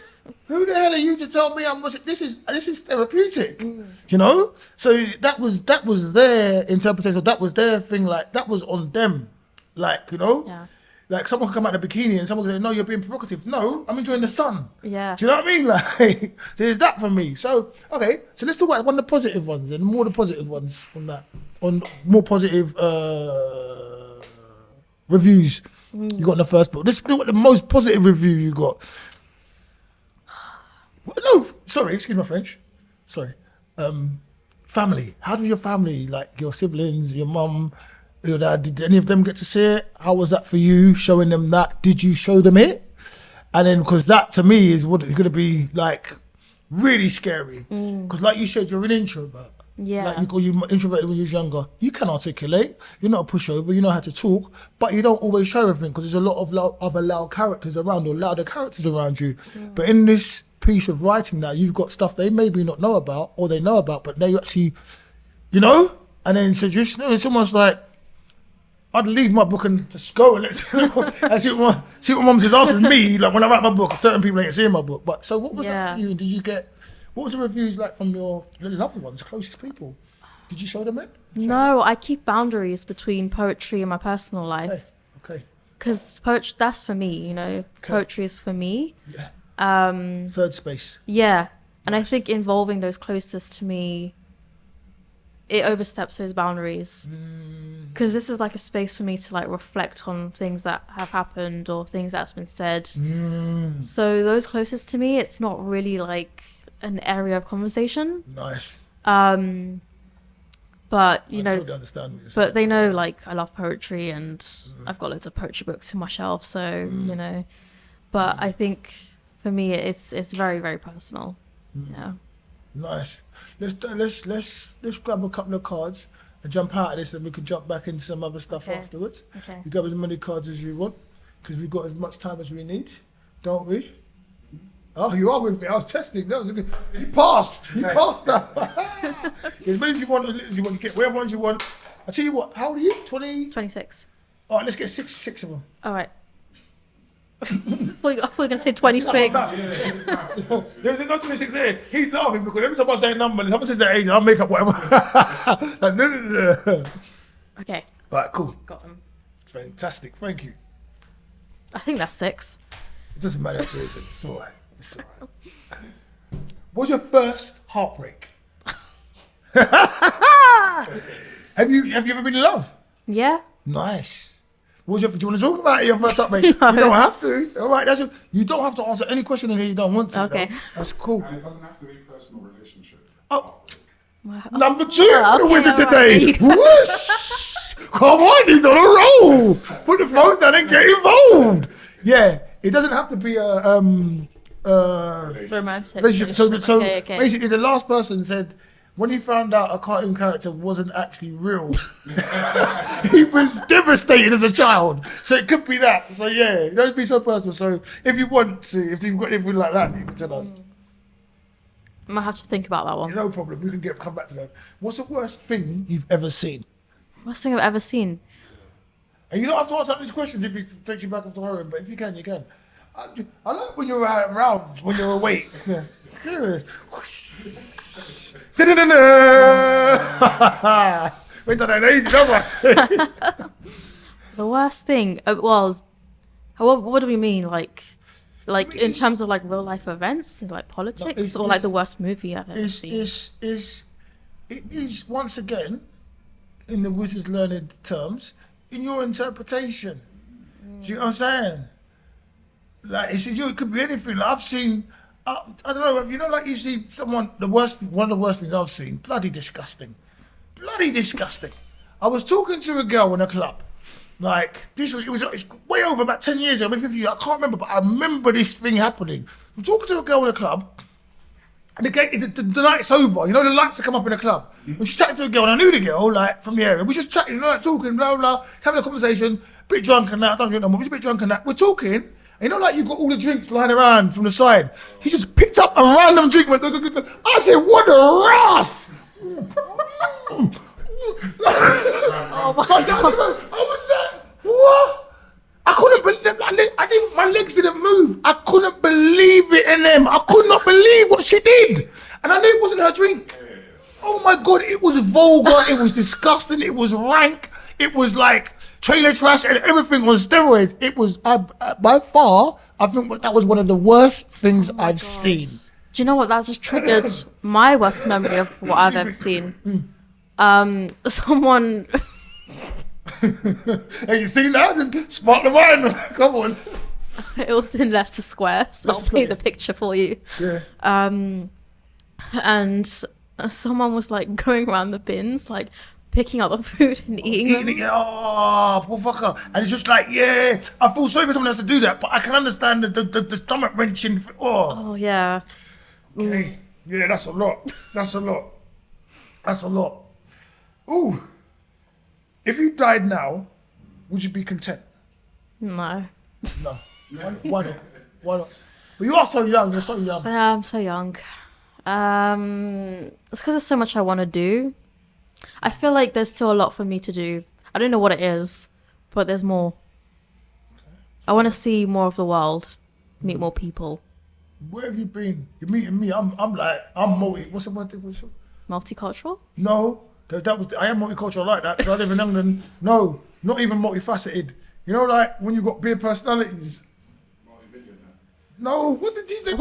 Who the hell are you to tell me I'm washing? This is therapeutic. Do you know? So that was their interpretation. That was their thing. Like that was on them. Like, you know. Yeah. Like someone can come out in a bikini and someone can say, no, you're being provocative. No, I'm enjoying the sun. Yeah. Do you know what I mean? Like, there's that for me. So, okay, so let's talk about one of the positive ones and more the positive ones from that. On more positive reviews you got in the first book. Let's do what the most positive review you got. No, sorry, excuse my French. Sorry. Family. How did your family, like your siblings, your mum, your dad, did any of them get to see it? How was that for you, showing them that? Did you show them it? And then, because that to me is what it's going to be like really scary. Because like you said, you're an introvert. Yeah. Like you introverted when you was younger. You can articulate. You're not a pushover. You know how to talk, but you don't always show everything because there's a lot of other loud characters around or louder characters around you. But in this piece of writing now, you've got stuff they maybe not know about or they know about, but they actually, you know? And then so just, you know, it's almost like, I'd leave my book and just go and let's and see what mum says after me. Like when I write my book, certain people ain't seeing my book. But so what was that for you? And did you get, what was the reviews like from your loved ones, closest people? Did you show them it? No, I keep boundaries between poetry and my personal life. Okay. Because poetry, that's for me, you know. Poetry is for me. Yeah. Third space. Yeah. And I think involving those closest to me, it oversteps those boundaries. Because this is like a space for me to like reflect on things that have happened or things that's been said. So those closest to me, it's not really like an area of conversation. Nice. But you know, totally understand what you're saying. but they know like I love poetry and I've got loads of poetry books in my shelf. So you know, but I think for me it's very, very personal. Yeah. Nice. Let's grab a couple of cards and jump out of this, and we can jump back into some other stuff afterwards. Okay. You grab as many cards as you want, because we've got as much time as we need, don't we? Oh, you are with me. I was testing. That was a good. You passed. You passed that. As many as you want, you get whatever ones you want. I tell you what. How old are you? 26. All right, let's get six of them. All right. I thought you were going to say 26. There's no 26 there. He's laughing because every time I say a number, someone says their age, I'll make up whatever. Like, no. Okay. All right, cool. Got him. Fantastic. Thank you. I think that's 6. It doesn't matter if it is. It's all right. It's all right. What's your first heartbreak? Have you ever been in love? Yeah. Nice. Do you want to talk about your first heartbreak? You don't have to. All right, you don't have to answer any question in here you don't want to. Okay. Though. That's cool. And it doesn't have to be a personal relationship. Oh, Wow. number 2 for the okay, wizard all today. right. Whoosh! Come on, he's on a roll. Put the phone down and get involved. Yeah, it doesn't have to be a Romantic. relationship. So okay. basically, the last person said when he found out a cartoon character wasn't actually real, he was devastated as a child. So it could be that. So yeah, don't be so personal. So if you want to, if you've got anything like that, you can tell us. I might have to think about that one. No problem. We can come back to that. What's the worst thing you've ever seen? Worst thing I've ever seen. And you don't have to answer these questions if it takes you back up to home, but if you can, you can. I like when you're around, when you're awake. Yeah. Serious. Da-da-da-da. We done that easy, don't we? The worst thing. Well, what do we mean? Like in terms of like real life events, like politics, or like the worst movie I've ever seen. It is once again, in the wizard's learned terms, in your interpretation. Do you know what I'm saying? Like it could be anything. Like, I've seen, I don't know. You know, like you see someone. One of the worst things I've seen. Bloody disgusting. Bloody disgusting. I was talking to a girl in a club. Like it's way over about 10 years ago, maybe 15 years. I can't remember, but I remember this thing happening. I'm talking to a girl in a club. And the night's over, you know, the lights have come up in the club. We're just chatting to a girl, and I knew the girl, like, from the area. We're just chatting, you know, like, talking, blah, blah, having a conversation, a bit drunk and that, I don't drink no more, we're just a bit drunk and that. We're talking, and you know, like, you've got all the drinks lying around from the side. He just picked up a random drink, went, I said, what a ras! Oh my God. I was like, what? I couldn't believe, my legs didn't move. I couldn't believe it in them. I could not believe what she did. And I knew it wasn't her drink. Oh my God, it was vulgar, it was disgusting, it was rank, it was like trailer trash and everything on steroids. It was, by far, I think that was one of the worst things I've seen. Do you know what? That just triggered my worst memory of what I've ever seen. Someone... Hey, you seen that? Just spark the mind. Come on. It was in Leicester Square, so I'll paint the picture for you. Yeah. And someone was like going around the bins, like picking up the food and eating them. Oh, poor fucker. And it's just like, yeah, I feel sorry for someone else to do that, but I can understand the stomach wrenching. Oh, yeah. Okay. Yeah, that's a lot. That's a lot. That's a lot. Ooh. If you died now, would you be content? No. No. Why not? Why not? But you are so young. You're so young. Yeah, I'm so young. It's because there's so much I want to do. I feel like there's still a lot for me to do. I don't know what it is, but there's more. I want to see more of the world, meet more people. Where have you been? You're meeting me. I'm multi. What's the word? Multicultural? No. I am multicultural like that because I live in England. No, not even multifaceted. You know, like when you got big personalities. No, what did he say?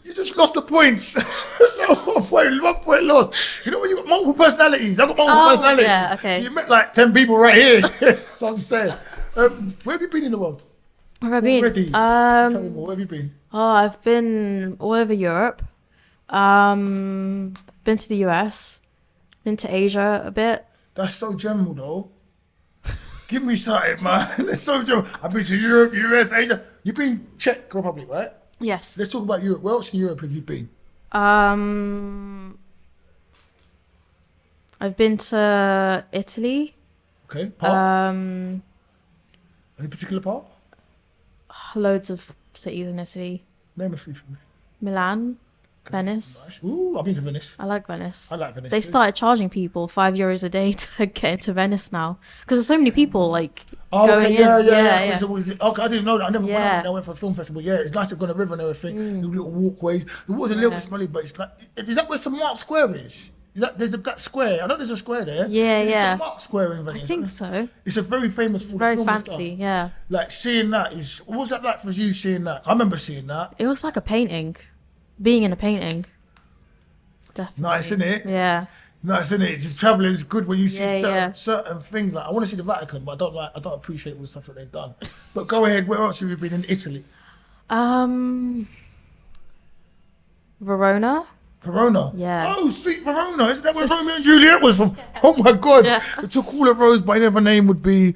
You just lost the point. No, one point lost. You know when you got multiple personalities? I got multiple personalities. Yeah, okay. So you met like 10 people right here. That's what I'm saying. Where have you been in the world? Where have I been? Already. Tell me more. Where have you been? Oh, I've been all over Europe. Been to the US. Been to Asia a bit. That's so general though. Give me something, man. That's so general. I've been to Europe, US, Asia. You've been Czech Republic, right? Yes. Let's talk about Europe. Where else in Europe have you been? I've been to Italy. Okay. Part? Any particular part? Loads of cities in Italy. Name a few for me. Milan. Venice. Nice. Ooh, I've been to Venice. I like Venice. I like Venice. They too. started charging people €5 a day to get into Venice now because there's so many people like Oh, going okay, in. yeah. Okay, I didn't know that. I never went Yeah. out. I went for a film festival. Yeah, it's nice to go on the river and everything. The little walkways. The water's a little bit smelly, but it's like, is that where St. Mark's Square is? There's that square? I know there's a square there. Yeah, There's yeah. St. Mark's Square in Venice. I think so. It's a very famous. It's for very film and fancy. stuff. Yeah. Like seeing that is. What was that like for you? Seeing that? I remember seeing that. It was like a painting, being in a painting. Definitely. Nice, isn't it? Yeah. Nice, isn't it? Just traveling is good when you see Yeah, certain things. Like I want to see the Vatican, but I don't appreciate all the stuff that they've done. But go ahead. Where else have you been in Italy? Verona. Verona. Yeah. Oh, sweet Verona. Isn't that where Romeo and Juliet was from? Oh my God. Yeah. It took all a rose by another name would be.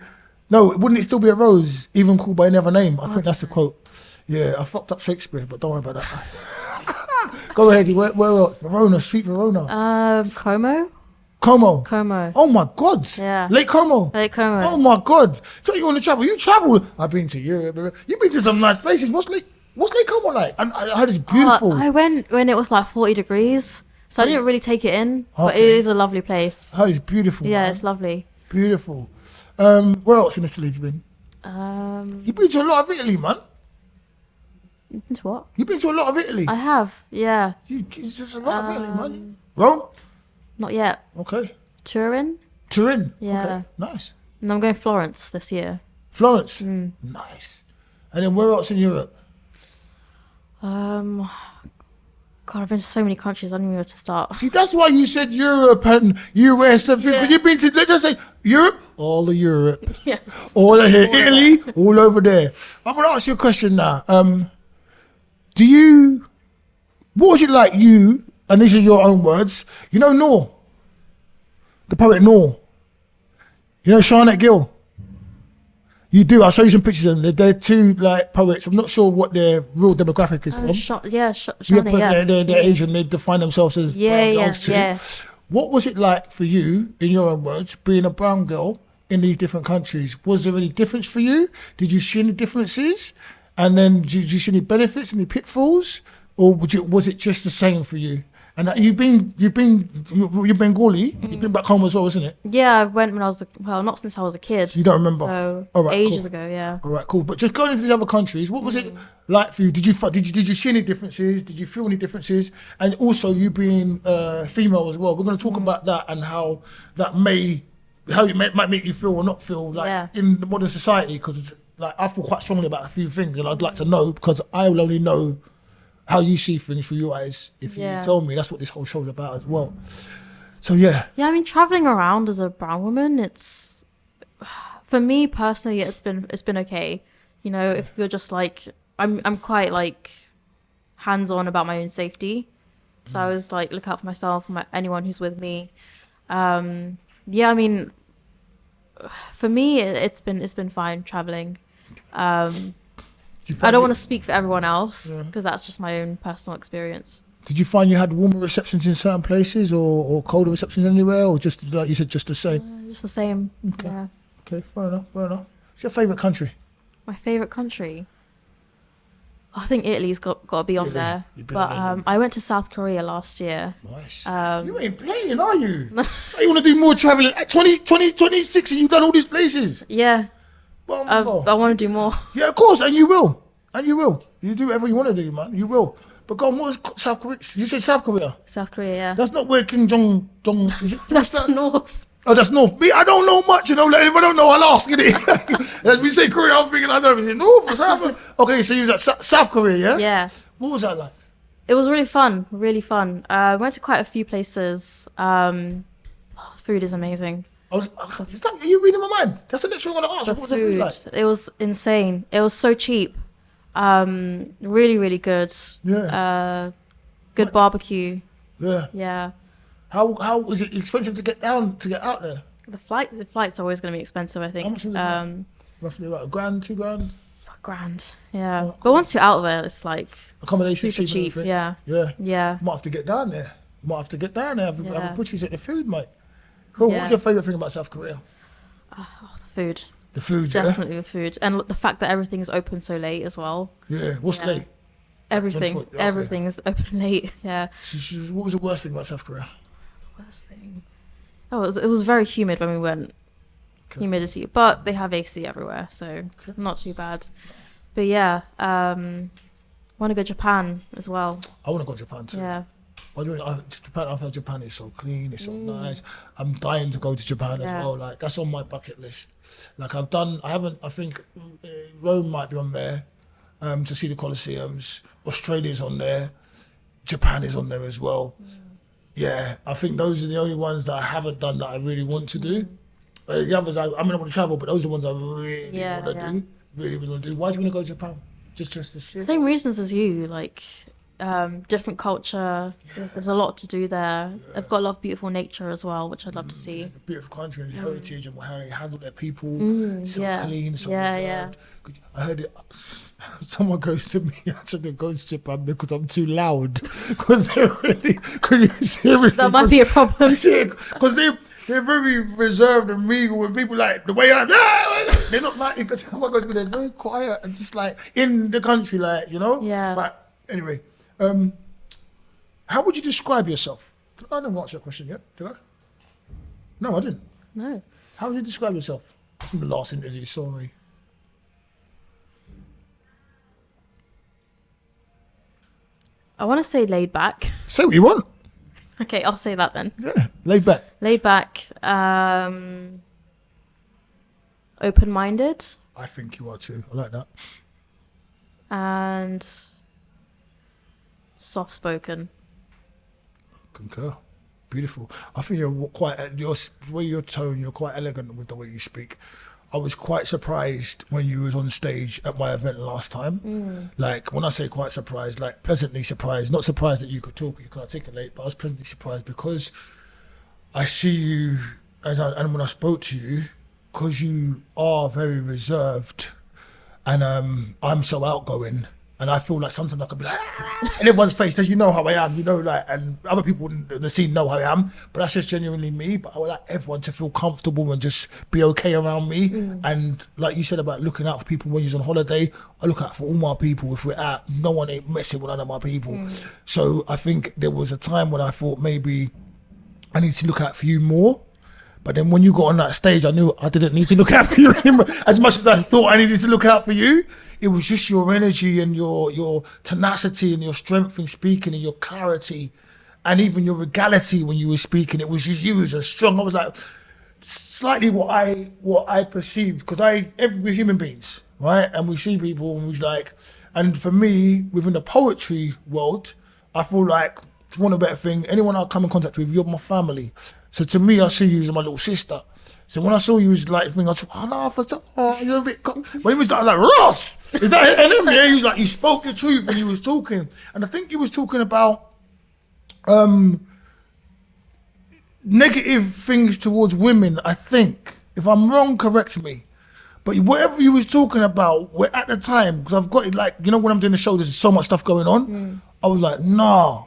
No, wouldn't it still be a rose, even called by another name? I think that's the quote. Yeah, I fucked up Shakespeare, but don't worry about that. Go ahead. Where else? Verona, sweet Verona. Como. Como. Como. Oh my God. Yeah. Lake Como. Lake Como. Oh my God. So you want to travel? You travel. I've been to Europe. You've been to some nice places. What's Lake Como like? I heard it's beautiful. I went when it was like 40 degrees, so I didn't really take it in, but it Okay. is a lovely place. I heard it's beautiful. Yeah, man. it's lovely. Beautiful. Where else in Italy have you been? You've been to a lot of Italy, man. Into what? You've been to a lot of Italy. I have, yeah. It's just a lot of Italy, man. Rome? Not yet. Okay. Turin, Turin? Yeah. Okay. Nice. and I'm going Florence this year. Florence? Nice. And then where else in Europe? God, I've been to so many countries. I don't even know where to start. See, that's why you said Europe and US and things. Yeah. You've been to, let's just say Europe, all of Europe, Yes. all of here, All of Italy, all over there. I'm going to ask you a question now. What was it like and these are your own words, you know Noor, the poet Noor, you know Charlotte Gill? You do. I'll show you some pictures of them. They're two like poets. I'm not sure what their real demographic is from. Yeah, Yeah, but yeah. they're Asian. They define themselves as brown girls too. Yeah. What was it like for you, in your own words, being a brown girl in these different countries? Was there any difference for you? Did you see any differences? And then did you see any benefits, any pitfalls, or was it just the same for you? And you're Bengali. You've been back home as well, isn't it? Yeah, I went when I was not since I was a kid. You don't remember? So All right, ages cool. ago, yeah. All right, cool. But just going into these other countries, what was it like for you? Did you see any differences? Did you feel any differences? And also, you being female as well. We're going to talk about that and how that might make you feel or not feel like in the modern society. Because like I feel quite strongly about a few things, and I'd like to know because I will only know how you see things through your eyes if you tell me. That's what this whole show is about as well. So yeah. Yeah, I mean, traveling around as a brown woman, it's for me personally, it's been okay. You know, if you're just like, I'm quite like hands-on about my own safety, so I always like look out for myself, anyone who's with me. Yeah, I mean, for me, it's been fine traveling. I don't want to speak for everyone else because that's just my own personal experience. Did you find you had warmer receptions in certain places or colder receptions anywhere, or just like you said, just the same? Just the same. Okay. Yeah. Okay, fair enough. What's your favourite country? My favourite country? I think Italy's got to be on there. But I went to South Korea last year. Nice. You ain't playing, are you? You want to do more travelling? 26 and you've done all these places. Yeah. I want to do more. Yeah, of course, and you will. You do whatever you want to do, man. You will. But go on, what was South Korea? You said South Korea? South Korea, yeah. That's not where King Jong is it? That's the north. Oh, that's north. Me, I don't know much, you know. Like, if I don't know, I'll ask, innit? As we say Korea, I'm thinking I know. Is it north or south? Okay, so you was at South Korea, yeah? Yeah. What was that like? It was really fun, really fun. Went to quite a few places. Food is amazing. Are you reading my mind? That's the next thing I want to ask. The What was the food like? It was insane. It was so cheap. Really, really good. Yeah. Good barbecue. Yeah. Yeah. How was it expensive to get out there? The flights are always going to be expensive, I think. How much was the flight? Roughly about $1,000, $2,000? £1,000. Yeah. Oh, But once you're out there, it's like Accommodation super cheap. Yeah. Yeah. Might have to get down there. Have a butchers at the food, mate. Cool. What was your favourite thing about South Korea? The food. The food, Definitely the food. And the fact that everything's open so late as well. Yeah. What's late? Everything. 24, okay. Everything's open late. Yeah. What was the worst thing about South Korea? Worst thing. Oh, it was very humid when we went. Okay. Humidity. But they have AC everywhere, so not too bad. But yeah, want to go to Japan as well. I want to go to Japan too. Yeah. Japan, I've heard Japan is so clean, it's so nice. I'm dying to go to Japan as well. Like that's on my bucket list. Like I think Rome might be on there to see the Colosseums. Australia's on there. Japan is on there as well. Yeah, I think those are the only ones that I haven't done that I really want to do. The others, I want to travel, but those are the ones I really want to do. Really want to do. Why do you want to go to Japan? Just to see? Same reasons as you, like different culture. There's a lot to do there. They've got a lot of beautiful nature as well, which I'd love to see. A beautiful country and heritage and how they handle their people. So clean, so reserved. I heard it. Someone goes to me, actually goes to Japan because I'm too loud. Because they're really, seriously. That might be a problem. Because they're very reserved and regal and people like the way they're not like it because someone goes to me, they're very quiet and just like in the country, like, you know? Yeah. But anyway, how would you describe yourself? I didn't answer that question yet, did I? No, I didn't. No. How would you describe yourself? From the last interview, sorry. I want to say laid back. Say what you want. Okay, I'll say that then. Yeah, laid back. Laid back. Open-minded. I think you are too. I like that. And soft-spoken. Concur. Beautiful. I think you're quite, your way your tone, you're quite elegant with the way you speak. I was quite surprised when you was on stage at my event last time. Like, when I say quite surprised, like pleasantly surprised. Not surprised that you could talk, you could articulate, but I was pleasantly surprised because I see you, and when I spoke to you, because you are very reserved, and I'm so outgoing, and I feel like sometimes I could be like, and everyone's face says, you know how I am, you know, like, and other people in the scene know how I am, but that's just genuinely me. But I would like everyone to feel comfortable and just be okay around me. And like you said about looking out for people when you're on holiday, I look out for all my people. If we're out, no one ain't messing with none of my people. So I think there was a time when I thought maybe I need to look out for you more. But then when you got on that stage, I knew I didn't need to look out for you anymore. As much as I thought I needed to look out for you, it was just your energy and your tenacity and your strength in speaking and your clarity and even your regality when you were speaking. It was just you as a strong. I was like, slightly what I perceived, because we're human beings, right? And we see people and we's like, and for me, within the poetry world, I feel like, for want of a better thing, anyone I come in contact with, you're my family. So to me, I see you as my little sister. So when I saw you, was like, I was like, you're a bit. But he was like, Ross, is that him? Yeah, he was like, you spoke the truth and he was talking, and I think he was talking about negative things towards women. I think, if I'm wrong, correct me. But whatever you was talking about, at the time, because I've got it, like, you know, when I'm doing the show, there's so much stuff going on. I was like, nah,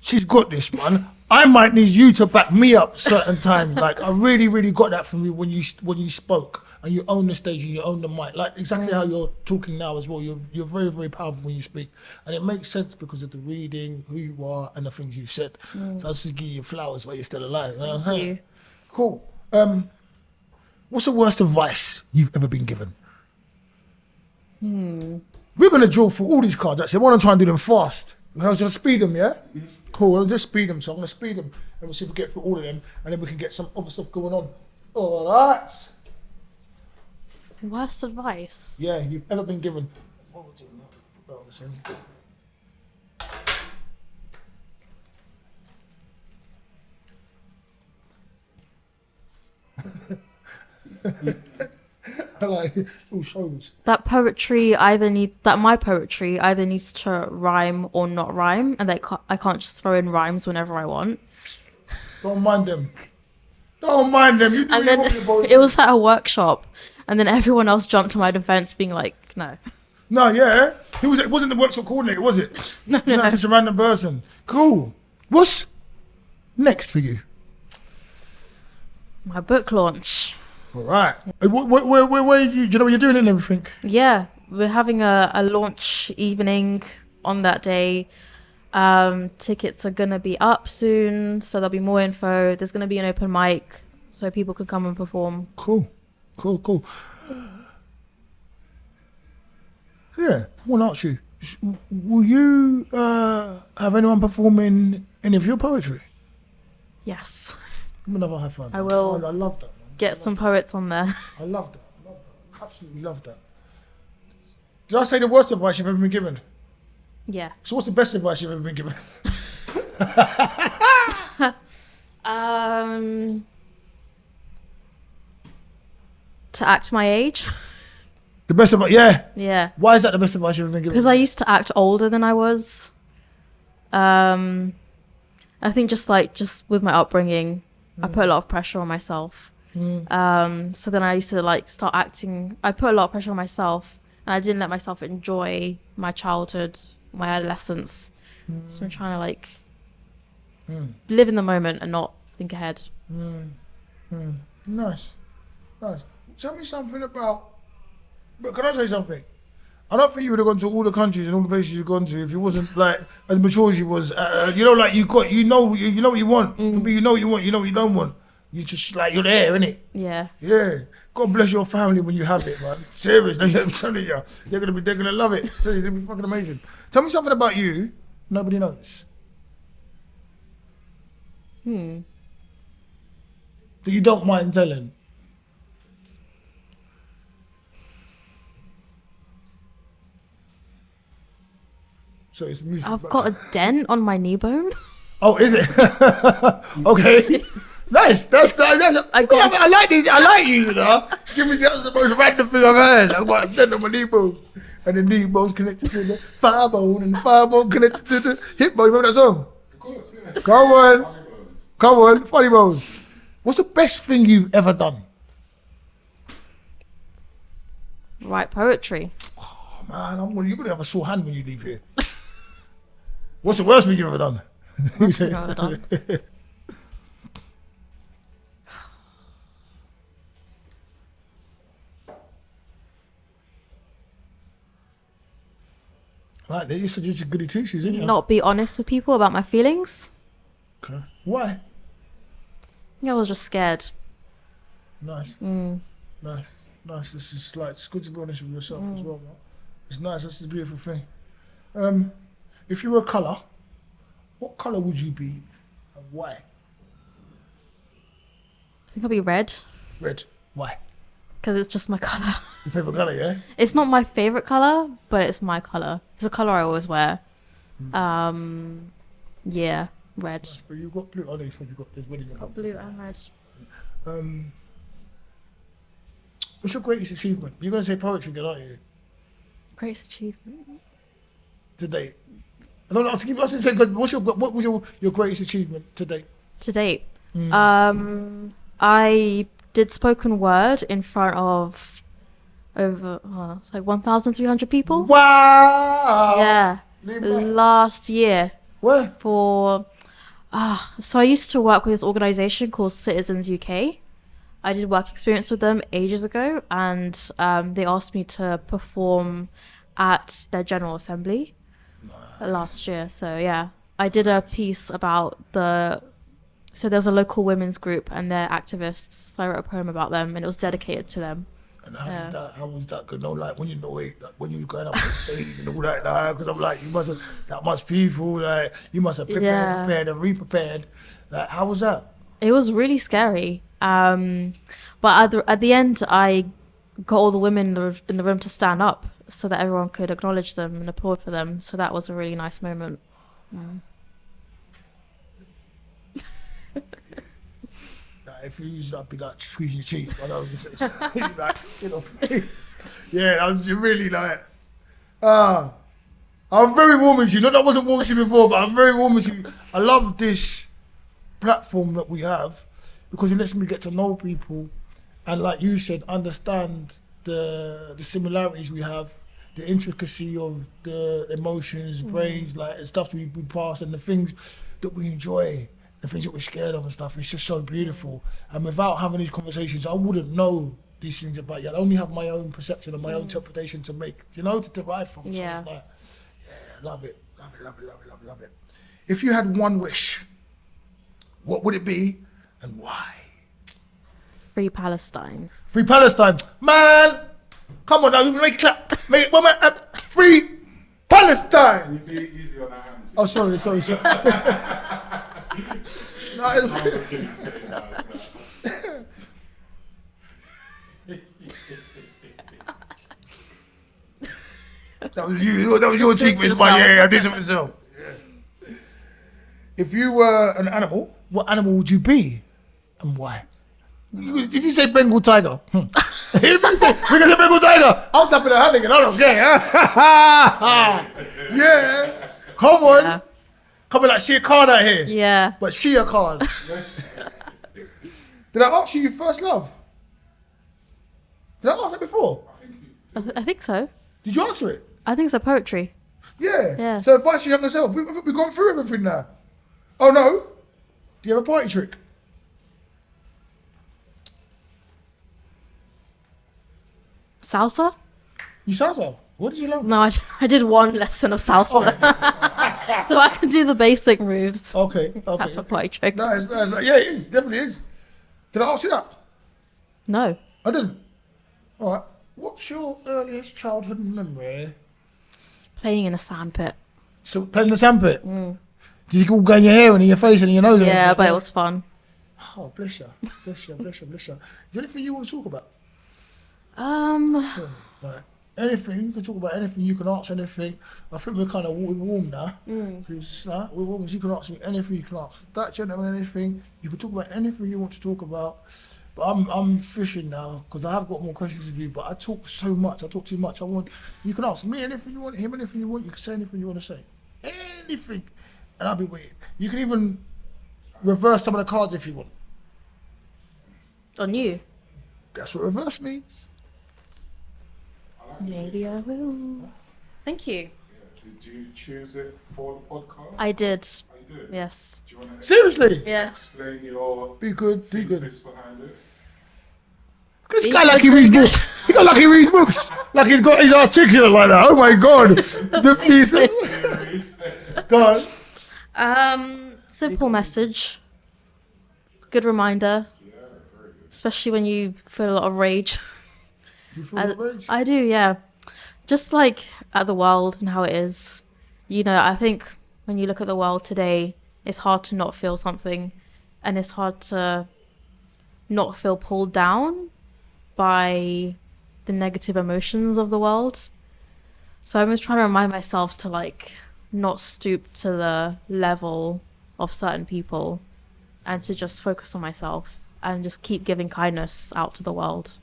she's got this, man. I might need you to back me up certain times. Like, I really, really got that from you when you spoke and you own the stage and you own the mic. Like exactly how you're talking now as well. You're very, very powerful when you speak, and it makes sense because of the reading, who you are, and the things you've said. So I just give you flowers while you're still alive. Thank you. Cool. What's the worst advice you've ever been given? We're gonna draw through all these cards. Actually, I want to try and do them fast. I'll just speed them, yeah? Cool, I'll just speed them. So I'm going to speed them and we'll see if we get through all of them, and then we can get some other stuff going on. All right. Worst advice? Yeah, you've ever been given. What would you put that on the scene? I like all shoulders. That my poetry either needs to rhyme or not rhyme, and I can't just throw in rhymes whenever I want. Don't mind them. Don't mind them. You do And your then poetry. it was at a workshop, and then everyone else jumped to my defense, being like, "No, No, yeah. It wasn't the workshop coordinator, was it? No. It's just a random person. Cool. What's next for you? my book launch." All right. Where you? Do you know what you're doing and everything? Yeah, we're having a launch evening on that day. Tickets are gonna be up soon, so there'll be more info. There's gonna be an open mic, so people can come and perform. Cool. Yeah, I want to ask you, will you have anyone performing any of your poetry? Yes, Give me another high five. I will. I love that, man. get some poets on there. I love that. Absolutely love that. Did I say the worst advice you've ever been given? Yeah. So what's the best advice you've ever been given? To act my age. The best advice, yeah. Yeah. Why is that the best advice you've ever been given? Because I used to act older than I was. I think just with my upbringing, I put a lot of pressure on myself. So then I used to start acting. I put a lot of pressure on myself, and I didn't let myself enjoy my childhood, my adolescence. So I'm trying to live in the moment and not think ahead. Nice. Tell me something about. But can I say something? I don't think you would have gone to all the countries and all the places you've gone to if you wasn't like as mature as you was. You know what you want. For me, you know what you want. You know what you don't want. You just you're there, innit? Yeah. Yeah. God bless your family when you have it, man. Serious. I'm telling you, they're gonna love it. Tell you, they'll be fucking amazing. Tell me something about you nobody knows. That you don't mind telling. So it's music. I've got a dent on my knee bone. Oh, is it? Okay. Nice. I like these. I like you, you know. Give me that's the most random thing I've heard. I've got a on my knee bone. And the knee bone's connected to the thigh bone, and the thigh bone connected to the hip bone. Remember that song? Of course, yeah. Come on. Funny bones. Come on. Funny bones. What's the best thing you've ever done? Write poetry. Oh, man, you're going to have a sore hand when you leave here. What's the worst thing you've ever done? Worst thing I've ever done. Right, you're such a goody two shoes, isn't you? Not be honest with people about my feelings. Okay. Why? I think I was just scared. Nice. Nice. This is like, it's good to be honest with yourself as well, man. It's nice. That's a beautiful thing. If you were a colour, what colour would you be and why? I think I'll be red Red. Why? because it's just my color. Your favourite colour, yeah? It's not my favorite color, but it's my color. It's a color I always wear. Yeah, red. Nice, but you've got blue. Oh, no, you've got there's red in your cup. Blue and red. What's your greatest achievement? You're going to say poetry again, aren't you? Greatest achievement. To date. I don't know. I was saying, what was your greatest achievement to date? To date. I did spoken word in front of over it's like 1,300 people. Wow! Yeah. Leave that. Last year Where? for so I used to work with this organization called Citizens UK. I did work experience with them ages ago, and they asked me to perform at their General Assembly last year. So yeah, I did a piece about so there's a local women's group and they're activists. So I wrote a poem about them, and it was dedicated to them. And how was that? Cause no, like when you know it, like when you was going up on stage and all that, because I'm like, you must have that much people, like you must have prepared and re-prepared. Like, how was that? It was really scary. But at the end, I got all the women in the room to stand up so that everyone could acknowledge them and applaud for them. So that was a really nice moment. If you use, I'd be like squeezing your cheeks. But I was like, you know, yeah, I was really like, I'm very warm with you. Not that I wasn't warm with you before, but I'm very warm with you. I love this platform that we have because it lets me get to know people and, like you said, understand the similarities we have, the intricacy of the emotions, brains, like the stuff we pass, and the things that we enjoy. The things that we're scared of and stuff, it's just so beautiful. And without having these conversations, I wouldn't know these things about you. I only have my own perception and my own interpretation to make, to derive from. Yeah. So it's like, yeah, love it. If you had one wish, what would it be and why? Free Palestine. Free Palestine. Man, come on now, make it clap. Make it, well, man, free Palestine. Can you be easy on that hand? Oh, sorry. No, that was you. That was your achievement, but yeah, I did it myself. Yeah. If you were an animal, what animal would you be, and why? If you say Bengal tiger, if you say Bengal tiger, I'm slapping a hand again. I don't care. Yeah, come on. Yeah. Coming like Shia Khan out here. Yeah. But Shia Khan. Did I ask you your first love? Did I ask that before? I think so. Did you answer it? I think so. Poetry. Yeah. Yeah. So advice to your younger self. We've gone through everything now. Oh no? Do you have a party trick? Salsa? You salsa. What did you learn? No, I did one lesson of salsa. So I can do the basic moves. Okay. That's my party trick. Nice. Yeah, it is. Definitely is. Did I ask you that? No. I didn't. All right. What's your earliest childhood memory? Playing in a sandpit. So playing the sandpit. Did you all go in your hair and in your face and in your nose? And Yeah, everything? but it was fun. Oh, bless you. Is there anything you want to talk about? Um, Sure. Like, anything. You can talk about anything. You can ask anything. I think we're kind of warm now. It's like, we're warm. So you can ask me anything. You can ask that gentleman anything. You can talk about anything you want to talk about. But I'm fishing now because I have got more questions of you. But I talk so much. I talk too much. You can ask me anything you want. Him anything you want. You can say anything you want to say. Anything, and I'll be waiting. You can even reverse some of the cards if you want. On you. That's what reverse means. Maybe I will. Thank you. Yeah. Did you choose it for the podcast? I did. Oh, you did? Yes. Do you want to Seriously? Yeah. explain your Be good. Do good. thesis behind it? This Be guy like good, he do reads good. books. He got like he reads books. Like he's articulate like that. Oh my god. The thesis. Go on. Simple message. Good reminder. Yeah, very good. Especially when you feel a lot of rage. Do you feel that rage? I do, yeah. Just like at the world and how it is. You know, I think when you look at the world today, it's hard to not feel something, and it's hard to not feel pulled down by the negative emotions of the world. So I'm just trying to remind myself to like not stoop to the level of certain people and to just focus on myself and just keep giving kindness out to the world.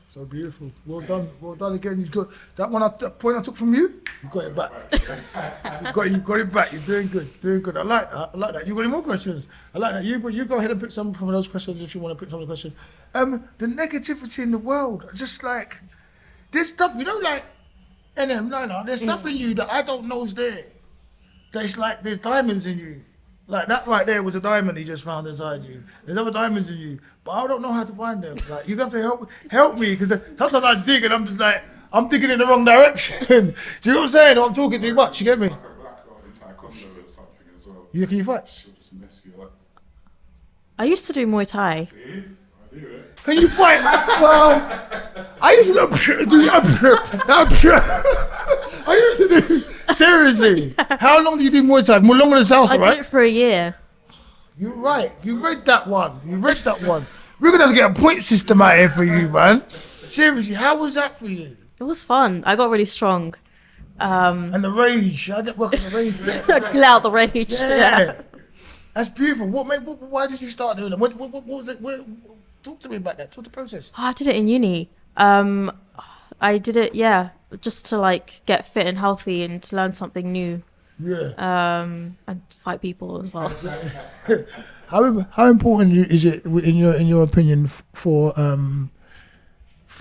So beautiful. Well done. Well done again. You got that point I took from you. You got it back. You got it back. You're doing good. Doing good. I like that. You got any more questions? I like that. You go ahead and pick some of those questions if you want to pick some of the questions. The negativity in the world. Just like there's stuff, you know, like no, there's stuff in you that I don't know is there. There's like there's diamonds in you. Like that right there was a diamond he just found inside you. There's other diamonds in you, but I don't know how to find them. Like you have to help me because sometimes I dig and I'm just like I'm digging in the wrong direction. Do you know what I'm saying? I'm talking too much. You get me? Like a black girl in taekwondo or something as well. Yeah, can you fight? She'll just mess you up. I used to do Muay Thai. See? I knew it. Can you fight? Well, I used to do I used to do. Seriously, how long do you do Muay Thai? More longer than salsa, I right? did it for a year. You're right. You read that one. We're gonna have to get a point system out here for you, man. Seriously, how was that for you? It was fun. I got really strong. And the rage. I didn't work on the rage. Let out the rage. Yeah. That's beautiful. Why did you start doing it? What was it? Talk to me about that. Talk the process. Oh, I did it in uni. I did it, yeah, just to like get fit and healthy and to learn something new. Yeah. And fight people as well. How important is it in your opinion for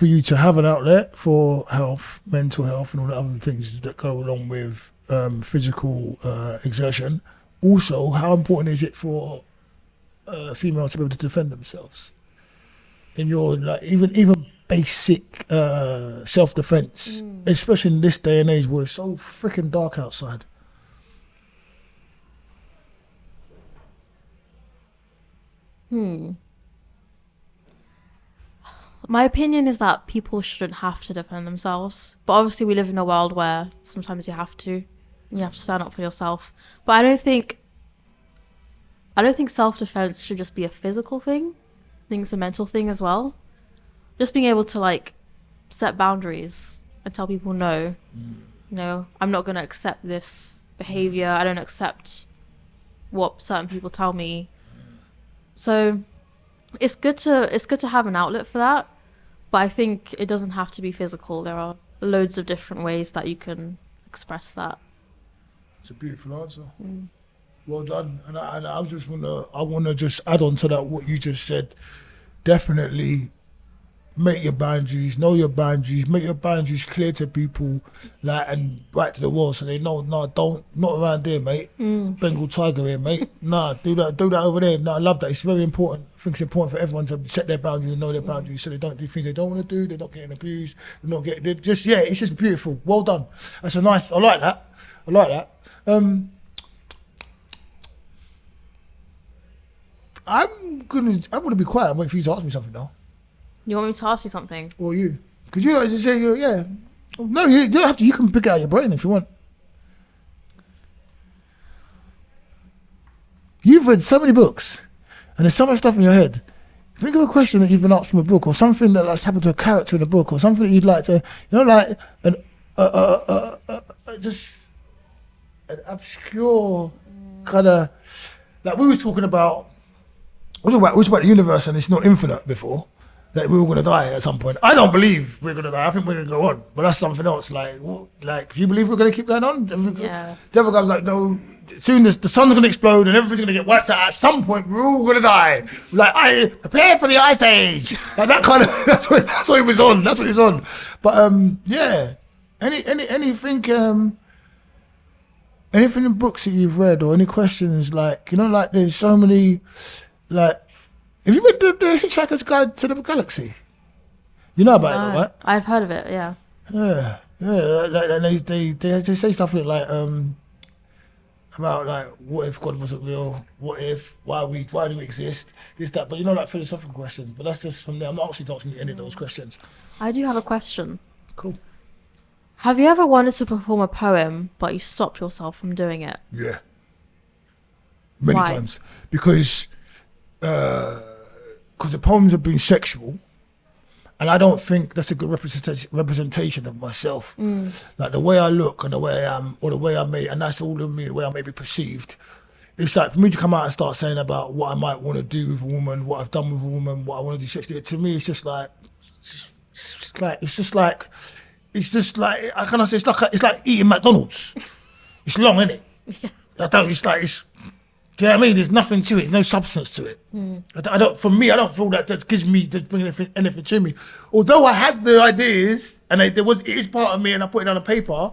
you to have an outlet for health, mental health, and all the other things that go along with physical exertion? Also, how important is it for females to be able to defend themselves in your like even basic self-defense, especially in this day and age where it's so freaking dark outside? My opinion is that people shouldn't have to defend themselves. But obviously we live in a world where sometimes you have to. You have to stand up for yourself. But I don't think self-defense should just be a physical thing. I think it's a mental thing as well. Just being able to like set boundaries and tell people no. You know, I'm not gonna accept this behavior. I don't accept what certain people tell me. So it's good to have an outlet for that. But I think it doesn't have to be physical. There are loads of different ways that you can express that. It's a beautiful answer. Well done. And I just wanna just add on to that what you just said. Definitely make your boundaries, know your boundaries, make your boundaries clear to people, like, and right to the world so they know, not around there, mate. Bengal tiger here, mate. Do that over there. No, I love that. It's very important. I think it's important for everyone to set their boundaries and know their boundaries so they don't do things they don't want to do, they're not getting abused, it's just beautiful. Well done. That's a nice, I like that. I'm gonna be quiet and wait for you to ask me something now. You want me to ask you something? Or you? Because you like to say, yeah. No, you don't have to. You can pick it out of your brain if you want. You've read so many books, and there's so much stuff in your head. think of a question that you've been asked from a book, or something that's happened to a character in a book, or something that you'd like to, like just an obscure kind of, like we was talking about the universe and it's not infinite before, that we were going to die at some point. I don't believe we're going to die. I think we're going to go on, but that's something else. Like, do you believe we're going to keep going on? Yeah. The other guy's like, no. Soon as the sun's going to explode and everything's going to get wiped out, at some point we're all going to die. Like, I prepare for the ice age. Like that kind of. That's what he was on. That's what he was on. But yeah. Anything in books that you've read, or any questions, like, like there's so many, like, have you read the Hitchhiker's Guide to the Galaxy? You know about it, right? I've heard of it, yeah. Yeah. Like, they say stuff like about like, what if God wasn't real? What if? Why do we exist? This, that. But like philosophical questions. But that's just from there. I'm not actually asking you any of those questions. I do have a question. Cool. Have you ever wanted to perform a poem, but you stopped yourself from doing it? Yeah. Many times. Because the poems have been sexual, and I don't think that's a good representation of myself. Like the way I look and the way I am, or the way I may, and that's all of me, the way I may be perceived. It's like for me to come out and start saying about what I might want to do with a woman, what I've done with a woman, what I want to do sexually. To me, it's just like, how can I say? It's like eating McDonald's. It's long, isn't it? Yeah. Do you know what I mean? There's nothing to it. There's no substance to it. I don't. For me, I don't feel that does bring anything to me. Although I had the ideas and it is part of me, and I put it on a paper.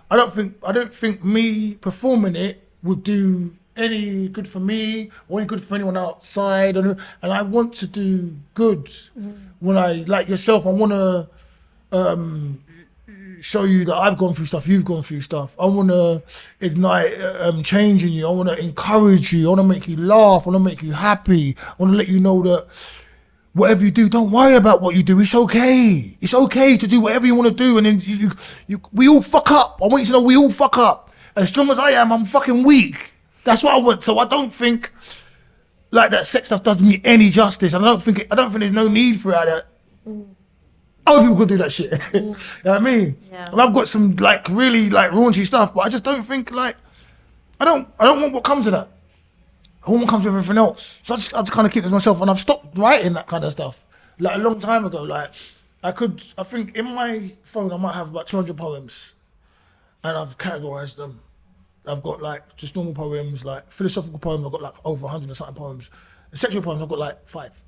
I don't think me performing it would do any good for me or any good for anyone outside. And I want to do good. When I, like yourself, I want to show you that I've gone through stuff, you've gone through stuff. I want to ignite change in you. I want to encourage you. I want to make you laugh. I want to make you happy. I want to let you know that whatever you do, don't worry about what you do. It's okay. It's okay to do whatever you want to do. And then we all fuck up. I want you to know we all fuck up. As strong as I am, I'm fucking weak. That's what I want. So I don't think like that sex stuff does me any justice. And I don't think there's no need for it. Other people could do that shit. You know what I mean? Yeah. And I've got some like really like raunchy stuff, but I just don't think like I don't want what comes of that. I want what comes with everything else. So I just kind of keep this to myself, and I've stopped writing that kind of stuff. Like a long time ago. Like I think in my phone I might have about 200 poems, and I've categorized them. I've got like just normal poems, like philosophical poems. I've got like over 100 and something poems. And sexual poems I've got like 5,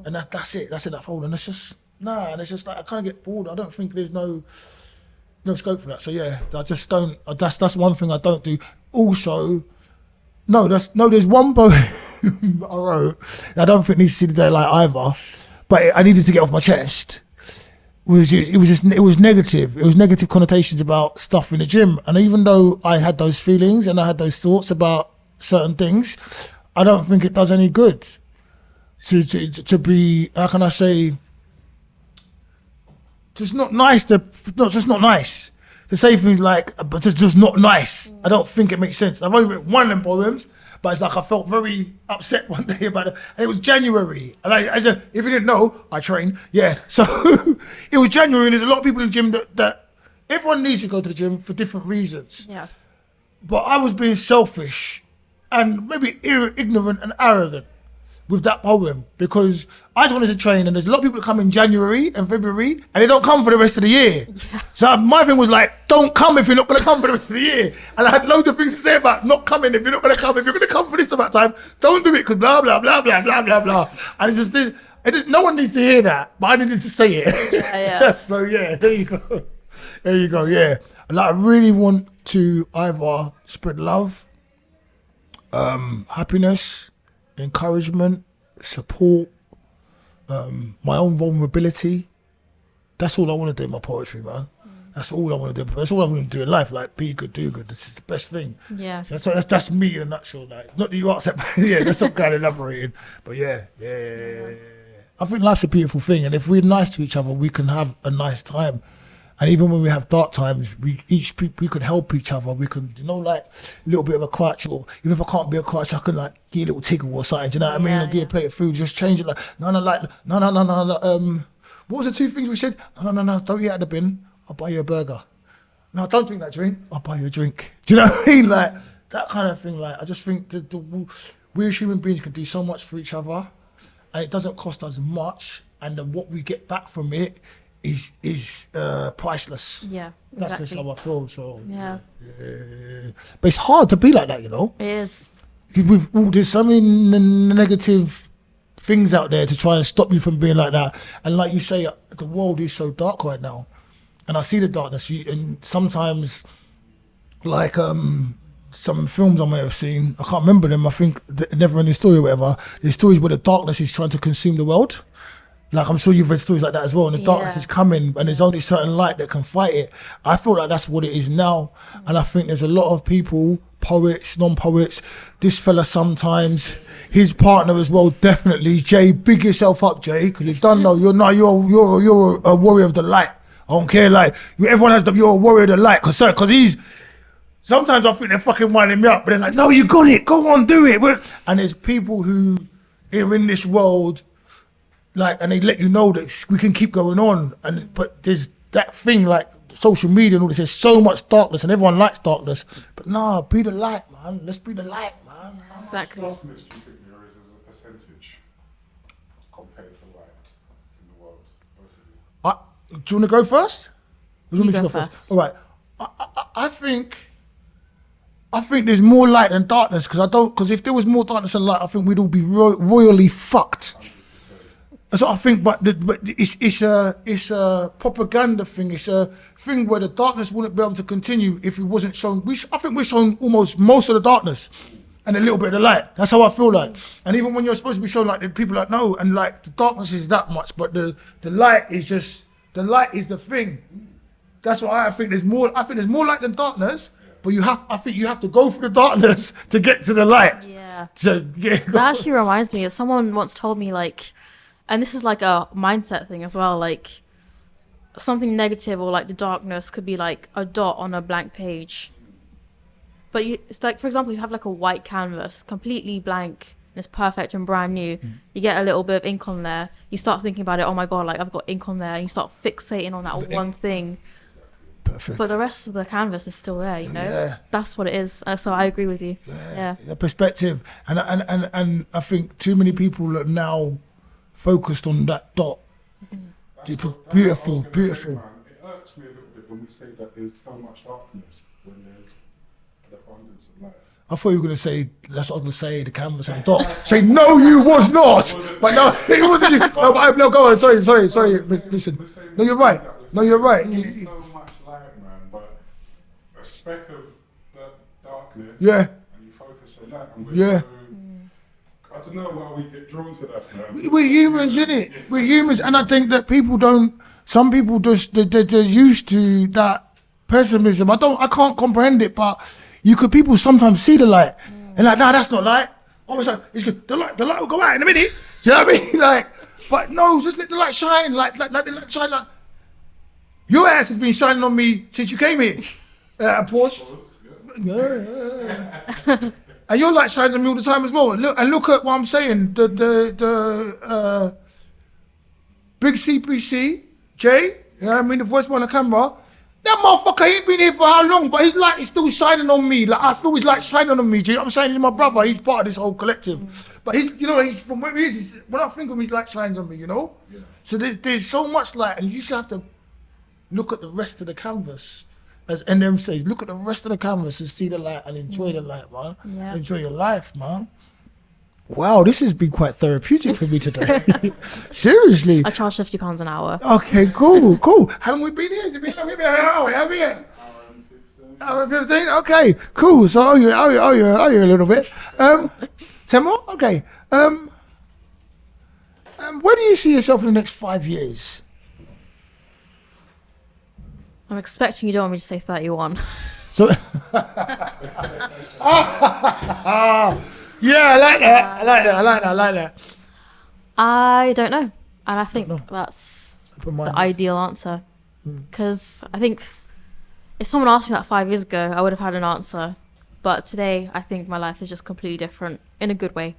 and that's it. That's in that folder, and it's just. Nah, and it's just like I kind of get bored. I don't think there's no scope for that. So yeah, I just don't. That's one thing I don't do. Also, there's one poem I wrote that I don't think needs to see the daylight either, but I needed to get off my chest. It was negative. It was negative connotations about stuff in the gym, and even though I had those feelings and I had those thoughts about certain things, I don't think it does any good to be. How can I say? Just not nice to say things like, but it's just not nice. I don't think it makes sense. I've only written one of them poems, but it's like I felt very upset one day about it. And it was January. And I just, if you didn't know, I train. Yeah. So it was January, and there's a lot of people in the gym that everyone needs to go to the gym for different reasons. Yeah. But I was being selfish and maybe ignorant and arrogant with that poem, because I just wanted to train, and there's a lot of people that come in January and February and they don't come for the rest of the year. Yeah. So my thing was like, don't come if you're not going to come for the rest of the year. And I had loads of things to say about not coming if you're not going to come. If you're going to come for this amount of time, don't do it, because blah, blah, blah, blah, blah, blah, blah. And it's just this, no one needs to hear that, but I needed to say it. Yeah. So yeah, there you go, yeah. Like, I really want to either spread love, happiness, encouragement, support, my own vulnerability. That's all I want to do in my poetry, man. That's all I want to do. That's all I want to do in life. Like, be good, do good. This is the best thing. Yeah. So that's me in a nutshell. Like, not that you asked that, but yeah, that's some kind of elaborating. But yeah. I think life's a beautiful thing, and if we're nice to each other, we can have a nice time. And even when we have dark times, we could help each other. We could, like a little bit of a crutch, or even if I can't be a crutch, I can like give a little tickle or something. Do you know what I mean? Or give a plate of food, just change it. Like no. What was the two things we said? No, don't eat out of the bin. I'll buy you a burger. No, don't drink that drink. I'll buy you a drink. Do you know what I mean? Like that kind of thing. Like I just think that we as human beings can do so much for each other, and it doesn't cost us much. And then what we get back from it is priceless. Yeah, that's exactly. just how I feel. So Yeah. But it's hard to be like that, It is. There's so many negative things out there to try and stop you from being like that. And like you say, the world is so dark right now, and I see the darkness. And sometimes, like some films I may have seen, I can't remember them. I think Never Ending Story or whatever. There's stories where the darkness is trying to consume the world. Like I'm sure you've read stories like that as well, and the darkness is coming, and there's only certain light that can fight it. I feel like that's what it is now, and I think there's a lot of people, poets, non-poets. This fella sometimes, his partner as well, definitely. Jay, big yourself up, Jay, because you don't know you're a warrior of the light. I don't care, like everyone has you're a warrior of the light, because he's. Sometimes I think they're fucking winding me up, but they're like, no, you got it, go on, do it. And there's people who are in this world. Like, and they let you know that we can keep going on, but there's that thing like social media and all this. There's so much darkness, and everyone likes darkness. But nah, be the light, man. Let's be the light, man. Exactly. How much darkness do you think there is as a percentage compared to light in the world? Do you want to go first? Or do you want me to go go first? first. All right. I think there's more light than darkness, because if there was more darkness than light, I think we'd all be royally fucked. That's what I think, but it's a propaganda thing. It's a thing where the darkness wouldn't be able to continue if it wasn't shown. I think we're shown almost most of the darkness and a little bit of the light. That's how I feel like. And even when you're supposed to be shown, like the people like no, and like the darkness is that much, but the light is the thing. That's why I think there's more. I think there's more light than darkness. But I think you have to go through the darkness to get to the light. Yeah. So yeah. That actually reminds me of someone once told me like, and this is like a mindset thing as well, like something negative or like the darkness could be like a dot on a blank page. But it's like, for example, you have like a white canvas, completely blank, and it's perfect and brand new. You get a little bit of ink on there. You start thinking about it, oh my God, like I've got ink on there. And you start fixating on that one thing. Perfect. But the rest of the canvas is still there, you know? Yeah. That's what it is. So I agree with you. Yeah. Perspective. And I think too many people are now focused on that dot. Beautiful. Man, it irks me a little bit when we say that there's so much darkness when there's an abundance of light. I thought you were going to say, that's what I was going to say, the canvas and the dot. Say, no, you was not. But no, it wasn't you. No, go on. Sorry. Listen. No, you're right. There's so much light, man, but a speck of the darkness. Yeah. And you focus on that. And Yeah. I don't know why we get drawn to that, man. We're humans, innit? We're humans, and I think that some people just, they're used to that pessimism. I can't comprehend it, but people sometimes see the light, and like, nah, that's not light. Oh, it's good. The light will go out in a minute. Do you know what I mean? Like, but no, just let the light shine. Like the light shine. Like, your ass has been shining on me since you came here. Pause. Yeah. And your light shines on me all the time as well. Look at what I'm saying. The big CPC, Jay, you know what I mean, the voice on the camera. That motherfucker ain't been here for how long, but his light is still shining on me. Like I feel his light shining on me. Do you know what I'm saying? He's my brother. He's part of this whole collective. But he's from where he is. When I think of him, his light shines on me. You know. Yeah. So there's so much light, and you just have to look at the rest of the canvas. As NM says, look at the rest of the canvas and see the light and enjoy the light, man. Yeah. Enjoy your life, man. Wow, this has been quite therapeutic for me today. Seriously. I charge £50 an hour. Okay, cool. How long have we been here? Has it been an hour? Have we? Hour and 15? Okay, cool. So you're a little bit. 10 more? Okay. Where do you see yourself in the next 5 years? I'm expecting you don't want me to say 31. So, yeah, I like that. I don't know. And I think that's the ideal answer. Because I think if someone asked me that 5 years ago, I would have had an answer. But today, I think my life is just completely different in a good way.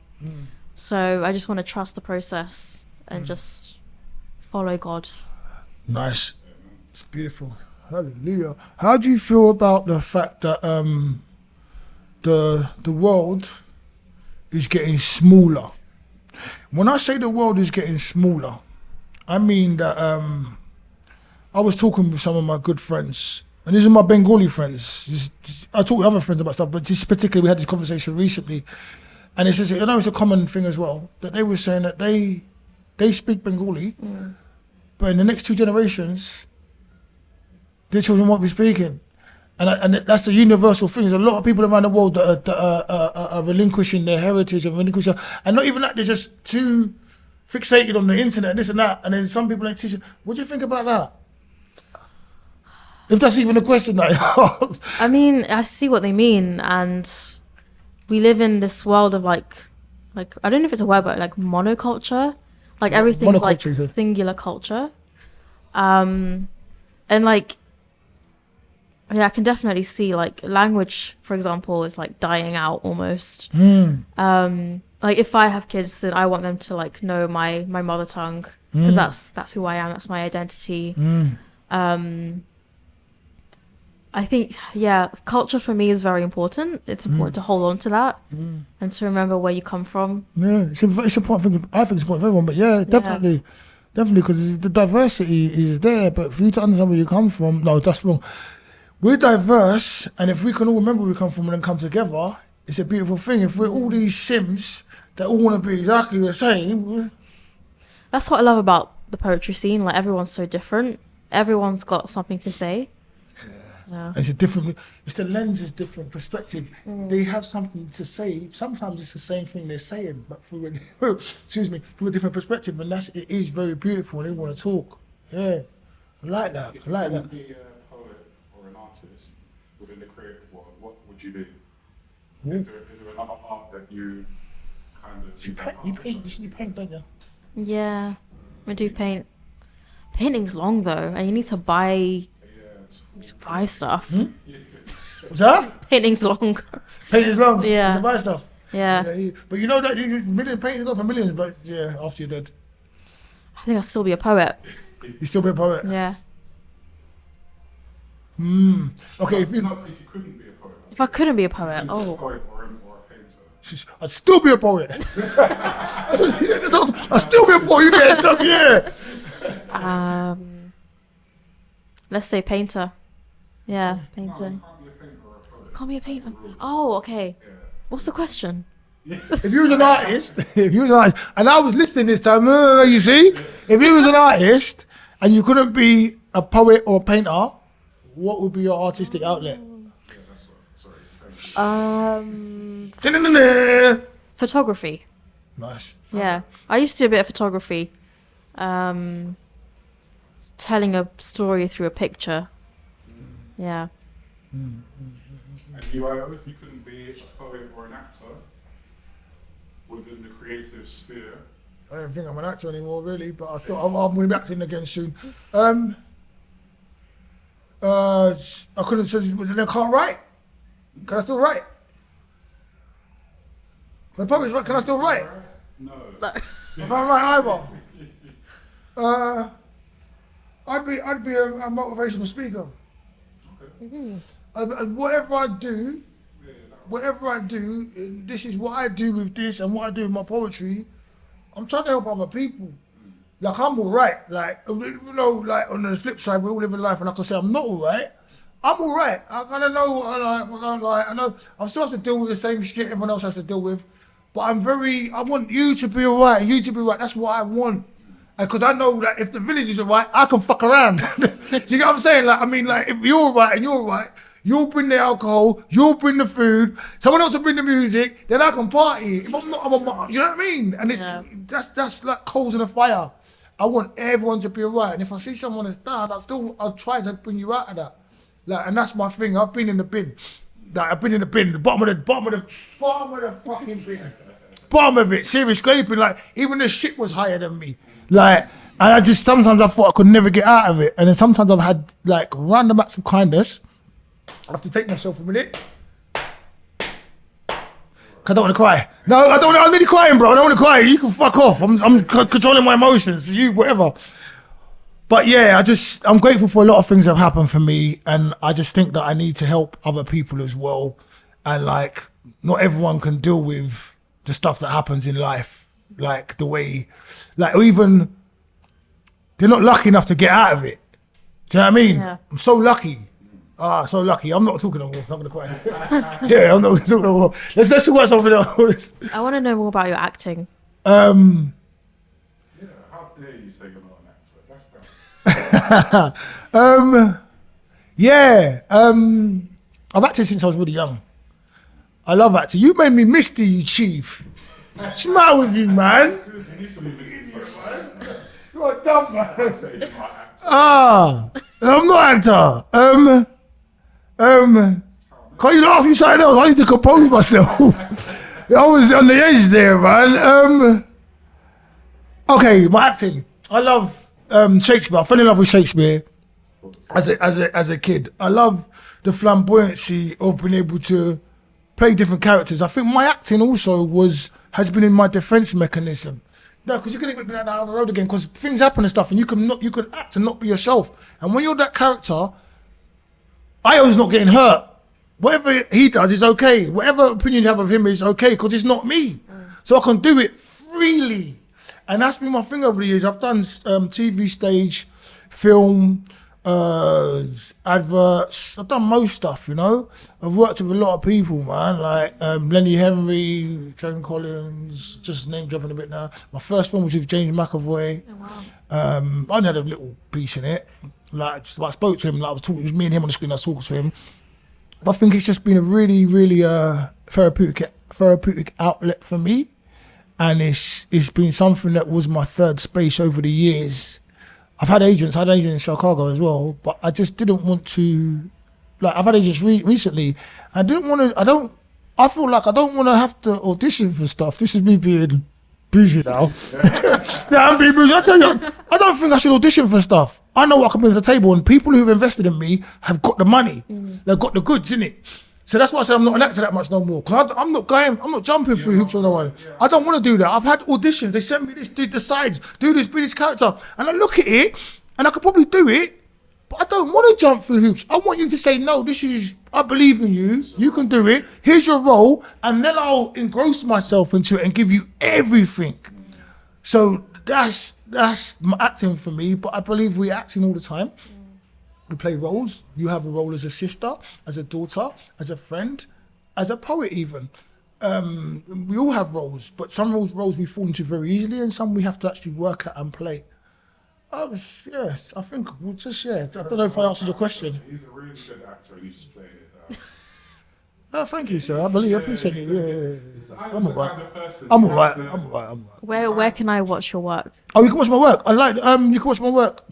So I just want to trust the process and just follow God. Nice. It's beautiful. Hallelujah. How do you feel about the fact that the world is getting smaller? When I say the world is getting smaller, I mean that I was talking with some of my good friends, and these are my Bengali friends. I talk with other friends about stuff, but just particularly we had this conversation recently, and it's just, I know it's a common thing as well, that they were saying that they speak Bengali, but in the next 2 generations, their children won't be speaking. And that's a universal thing. There's a lot of people around the world that are relinquishing their heritage and not even that, they're just too fixated on the internet and this and that. And then some people ain't teaching. What do you think about that? If that's even a question that I asked. I mean, I see what they mean, and we live in this world of like I don't know if it's a word, but like monoculture. Like everything's like Monoculture. singular culture. And like, yeah, I can definitely see like language, for example, is like dying out almost. Like if I have kids, then I want them to like know my mother tongue, because that's who I am. That's my identity. I think, yeah, culture for me is very important. It's important to hold on to that and to remember where you come from. Yeah, it's important thing. I think it's important for everyone, but yeah, definitely, because the diversity is there. But for you to understand where you come from, no, that's wrong. We're diverse, and if we can all remember where we come from and then come together, it's a beautiful thing. If we're all these Sims that all want to be exactly the same, That's what I love about the poetry scene. Like everyone's so different. Everyone's got something to say. Yeah. it's a different. It's the lens is different perspective. They have something to say. Sometimes it's the same thing they're saying, but through a different perspective, and it is very beautiful. And they want to talk. Yeah, I like that. If I like you that. could be a poet or an artist within the creative world, what would you be? Is there another art that you kind of... You paint, don't you? Yeah, I do paint. Painting's long though, and you need to buy stuff. What's that? Painting's long. Paint is long. Yeah. To buy stuff. Yeah. But you know that million paintings go for millions. But yeah, after you're dead, I think I'll still be a poet. you still be a poet. Yeah. Okay, if you, Not if you couldn't be a poet. If I couldn't be a poet, A oh, poet or a painter. I'd still be a poet. I'd still be a poet. You get stuff, yeah. let's say painter. Yeah, painter. No, you can't be a painter or a poet. Can't be a painter. Oh, okay. What's the question? If you was an artist, and I was listening this time, you see, if you was an artist and you couldn't be a poet or a painter, what would be your artistic outlet? Yeah, that's what. Sorry. Thank you. Photography. Nice. Yeah, I used to do a bit of photography. Telling a story through a picture. Yeah. And you, if you couldn't be a poet or an actor within the creative sphere, I don't think I'm an actor anymore, really, but I'm going to be acting again soon. I couldn't say, I can't write. Can I still write? My poet's right, can I still write? no. I can't write either. I'd be a motivational speaker. And whatever I do, and this is what I do with this and what I do with my poetry, I'm trying to help other people. Like, I'm all right. Like, you know, like on the flip side, we all live in life, and I can say I'm not all right. I'm all right. I kind of know what I like. I know I still have to deal with the same shit everyone else has to deal with, but I want you to be all right, and you to be right. That's what I want. Because I know that if the village is all right, I can fuck around. Do you get what I'm saying? Like, I mean, like, if you're all right and you're all right, you'll bring the alcohol, you'll bring the food, someone else will bring the music, then I can party. If I'm not, you know what I mean? And that's like coals in a fire. I want everyone to be all right. And if I see someone that's down, I'll try to bring you out of that. Like, and that's my thing. I've been in the bin. Like, I've been in the bin, the bottom of the fucking bin. Bottom of it, serious scraping. Like, even the shit was higher than me. Like, And I just, sometimes I thought I could never get out of it. And then sometimes I've had like random acts of kindness. I have to take myself a minute. I don't want to cry. No, I don't. I'm really crying, bro. I don't want to cry. You can fuck off. I'm controlling my emotions. You, whatever. But yeah, I'm grateful for a lot of things that have happened for me, and I just think that I need to help other people as well. And like, not everyone can deal with the stuff that happens in life, like the way, like, or even they're not lucky enough to get out of it. Do you know what I mean? Yeah. I'm so lucky. So lucky. I'm not talking anymore. I'm gonna cry. Yeah, I'm not talking anymore. Let's talk about something else. I want to know more about your acting. Yeah, how dare you say you're not an actor? That's dumb. I've acted since I was really young. I love acting. You made me misty, you chief. Smile with you, man. You need to be Mr. Sorry. You're a dumb man. I say you're not an actor. I'm not actor. Can't you ask me something else? I need to compose myself. I was on the edge there, man. Okay, my acting. I love Shakespeare. I fell in love with Shakespeare as a kid. I love the flamboyancy of being able to play different characters. I think my acting also has been in my defense mechanism. No, because you can get down the road again because things happen and stuff, and you can act and not be yourself. And when you're that character, Io's not getting hurt. Whatever he does is okay. Whatever opinion you have of him is okay because it's not me. So I can do it freely. And that's been my thing over the years. I've done TV, stage, film, adverts. I've done most stuff, you know. I've worked with a lot of people, man, like Lenny Henry, Joan Collins, just name dropping a bit now. My first film was with James McAvoy. Oh, wow. I only had a little piece in it. Like, I spoke to him, like I was talking, it was me and him on the screen, I was talking to him. But I think it's just been a really, really therapeutic outlet for me. And it's been something that was my third space over the years. I've had agents, I had an agent in Chicago as well, but I just didn't want to, like, I've had agents recently. I feel like I don't want to have to audition for stuff. This is me being bougie now. Yeah, I'm being bougie. I tell you, I don't think I should audition for stuff. I know what I can bring to the table, and people who've invested in me have got the money. They've got the goods, innit? So that's why I said I'm not an actor that much no more. Because I'm not jumping through hoops for no one. I don't want to do that. I've had auditions. They sent me this, do the sides, do this, be this character. And I look at it, and I could probably do it, but I don't want to jump through hoops. I want you to say, no, I believe in you. You can do it. Here's your role. And then I'll engross myself into it and give you everything. So that's my acting for me. But I believe we're acting all the time. We play roles. You have a role as a sister, as a daughter, as a friend, as a poet even. We all have roles, but some roles we fall into very easily and some we have to actually work at and play. Oh, yes, I think we'll just, I don't know if I answered your question. He's a really good actor and he just played it. Oh, thank you, sir. I appreciate it. Yeah. I'm alright. I'm I'm alright. Where can I watch your work? Oh, you can watch my work. You can watch my work.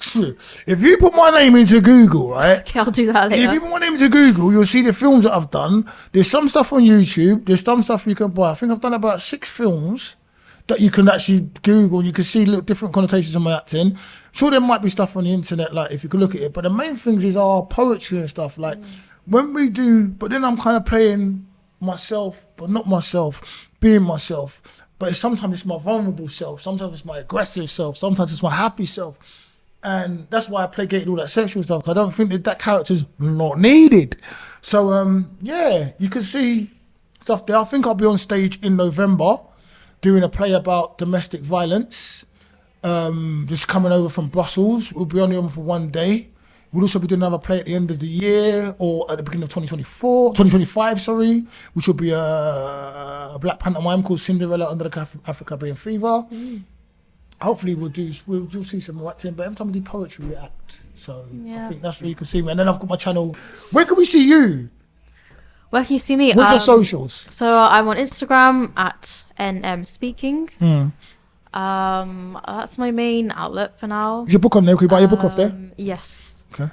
If you put my name into Google, right? Okay, I'll do that If you later. put my name into Google, you'll see the films that I've done. There's some stuff on YouTube. There's some stuff you can buy. I think I've done about 6 films that you can actually Google. You can see little different connotations of my acting. Sure, there might be stuff on the internet, like if you can look at it. But the main things is our poetry and stuff. Like when we do, but then I'm kind of playing myself, but not myself, being myself. But sometimes it's my vulnerable self. Sometimes it's my aggressive self. Sometimes it's my happy self. And that's why I play gated all that sexual stuff. 'Cause I don't think that character's not needed. So, you can see stuff there. I think I'll be on stage in November doing a play about domestic violence. Just coming over from Brussels. We'll be only on for one day. We'll also be doing another play at the end of the year or at the beginning of 2025, which will be a black pantomime called Cinderella Under the Africa Being Fever. Hopefully we'll see some more acting, but every time we do poetry, we act. So I think that's where you can see me. And then I've got my channel. Where can we see you? Where can you see me? What's your socials? So I'm on Instagram at nmspeaking. That's my main outlet for now. Is your book on there? Can you buy your book off there? Yes. Okay.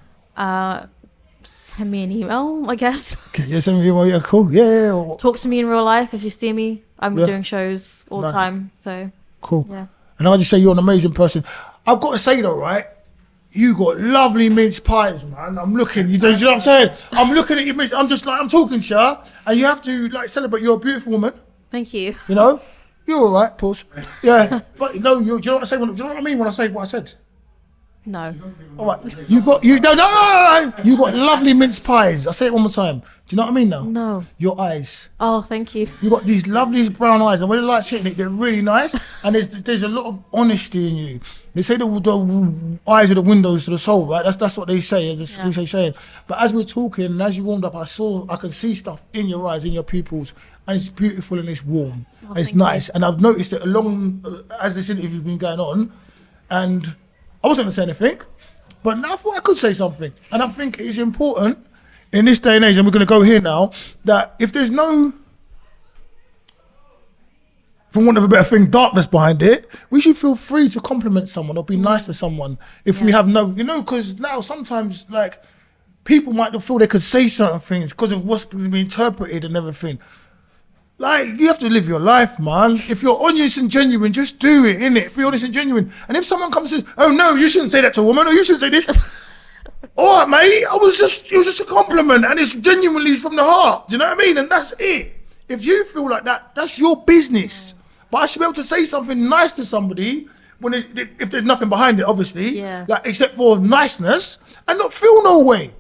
Send me an email, I guess. Okay, yeah, send me an email. Yeah, cool. Yeah. Talk to me in real life if you see me. I'm Yeah. doing shows all the Nice. time, so Cool. yeah. And I'll just say you're an amazing person. I've got to say though, right? You got lovely mince pies, man. I'm looking. You know what I'm saying? I'm looking at your mince. I'm just like, I'm talking to you, and you have to like celebrate. You're a beautiful woman. Thank you. You know, you're all right. Pause. Yeah, but no, do you know what I say? Do you know what I mean when I say what I said? No. All right, you no. You got lovely mince pies. I say it one more time. Do you know what I mean now? No. Your eyes. Oh, thank you. You got these lovely brown eyes, and when the light's hitting it, they're really nice. And there's a lot of honesty in you. They say the eyes are the windows to the soul, right? That's what they say, as a cliche saying. But as we're talking, and as you warmed up, I can see stuff in your eyes, in your pupils, and it's beautiful and it's warm, and it's nice. And I've noticed it along as this interview's been going on, and I wasn't gonna say anything, but now I thought I could say something. And I think it's important in this day and age, and we're gonna go here now, that if there's no, for want of a better thing, darkness behind it, we should feel free to compliment someone or be nice to someone if we have no, because now sometimes like people might not feel they could say certain things because of what's been interpreted and everything. Like, you have to live your life, man. If you're honest and genuine, just do it, innit? Be honest and genuine. And if someone comes and says, oh no, you shouldn't say that to a woman, or you shouldn't say this. All right, mate, it was just a compliment, and it's genuinely from the heart. Do you know what I mean? And that's it. If you feel like that, that's your business. But I should be able to say something nice to somebody when if there's nothing behind it, obviously, like except for niceness, and not feel no way.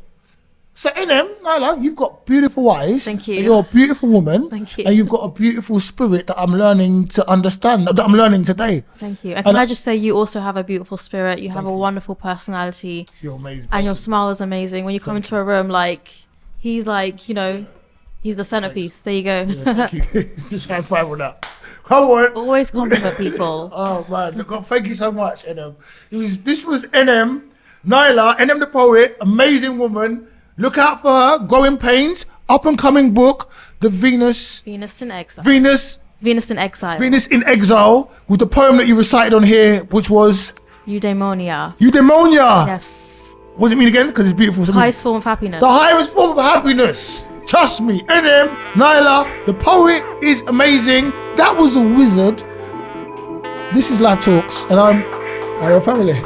So Nyla, you've got beautiful eyes. Thank you. And you're a beautiful woman. Thank you. And you've got a beautiful spirit that I'm learning to understand, that I'm learning today. Thank you. And can I just say, you also have a beautiful spirit. You have a wonderful personality. You're amazing. And your smile is amazing. When you come into a room, like, he's like, you know, he's the centerpiece. There you go. Yeah, thank you. Just high five on that. Come on. Always compliment people. Oh man, look, thank you so much, NM. This was NM, Nyla, NM the poet, amazing woman. Look out for her, Growing Pains, up and coming book, The Venus in Exile. Venus in Exile. Venus in Exile, with the poem that you recited on here, which was Eudaimonia. Eudaimonia. Yes. What does it mean again? Because it's beautiful. Highest form of happiness. The highest form of happiness. Trust me, NM, Nyla, the poet is amazing. That was the wizard. This is Live Talks, and I'm your family.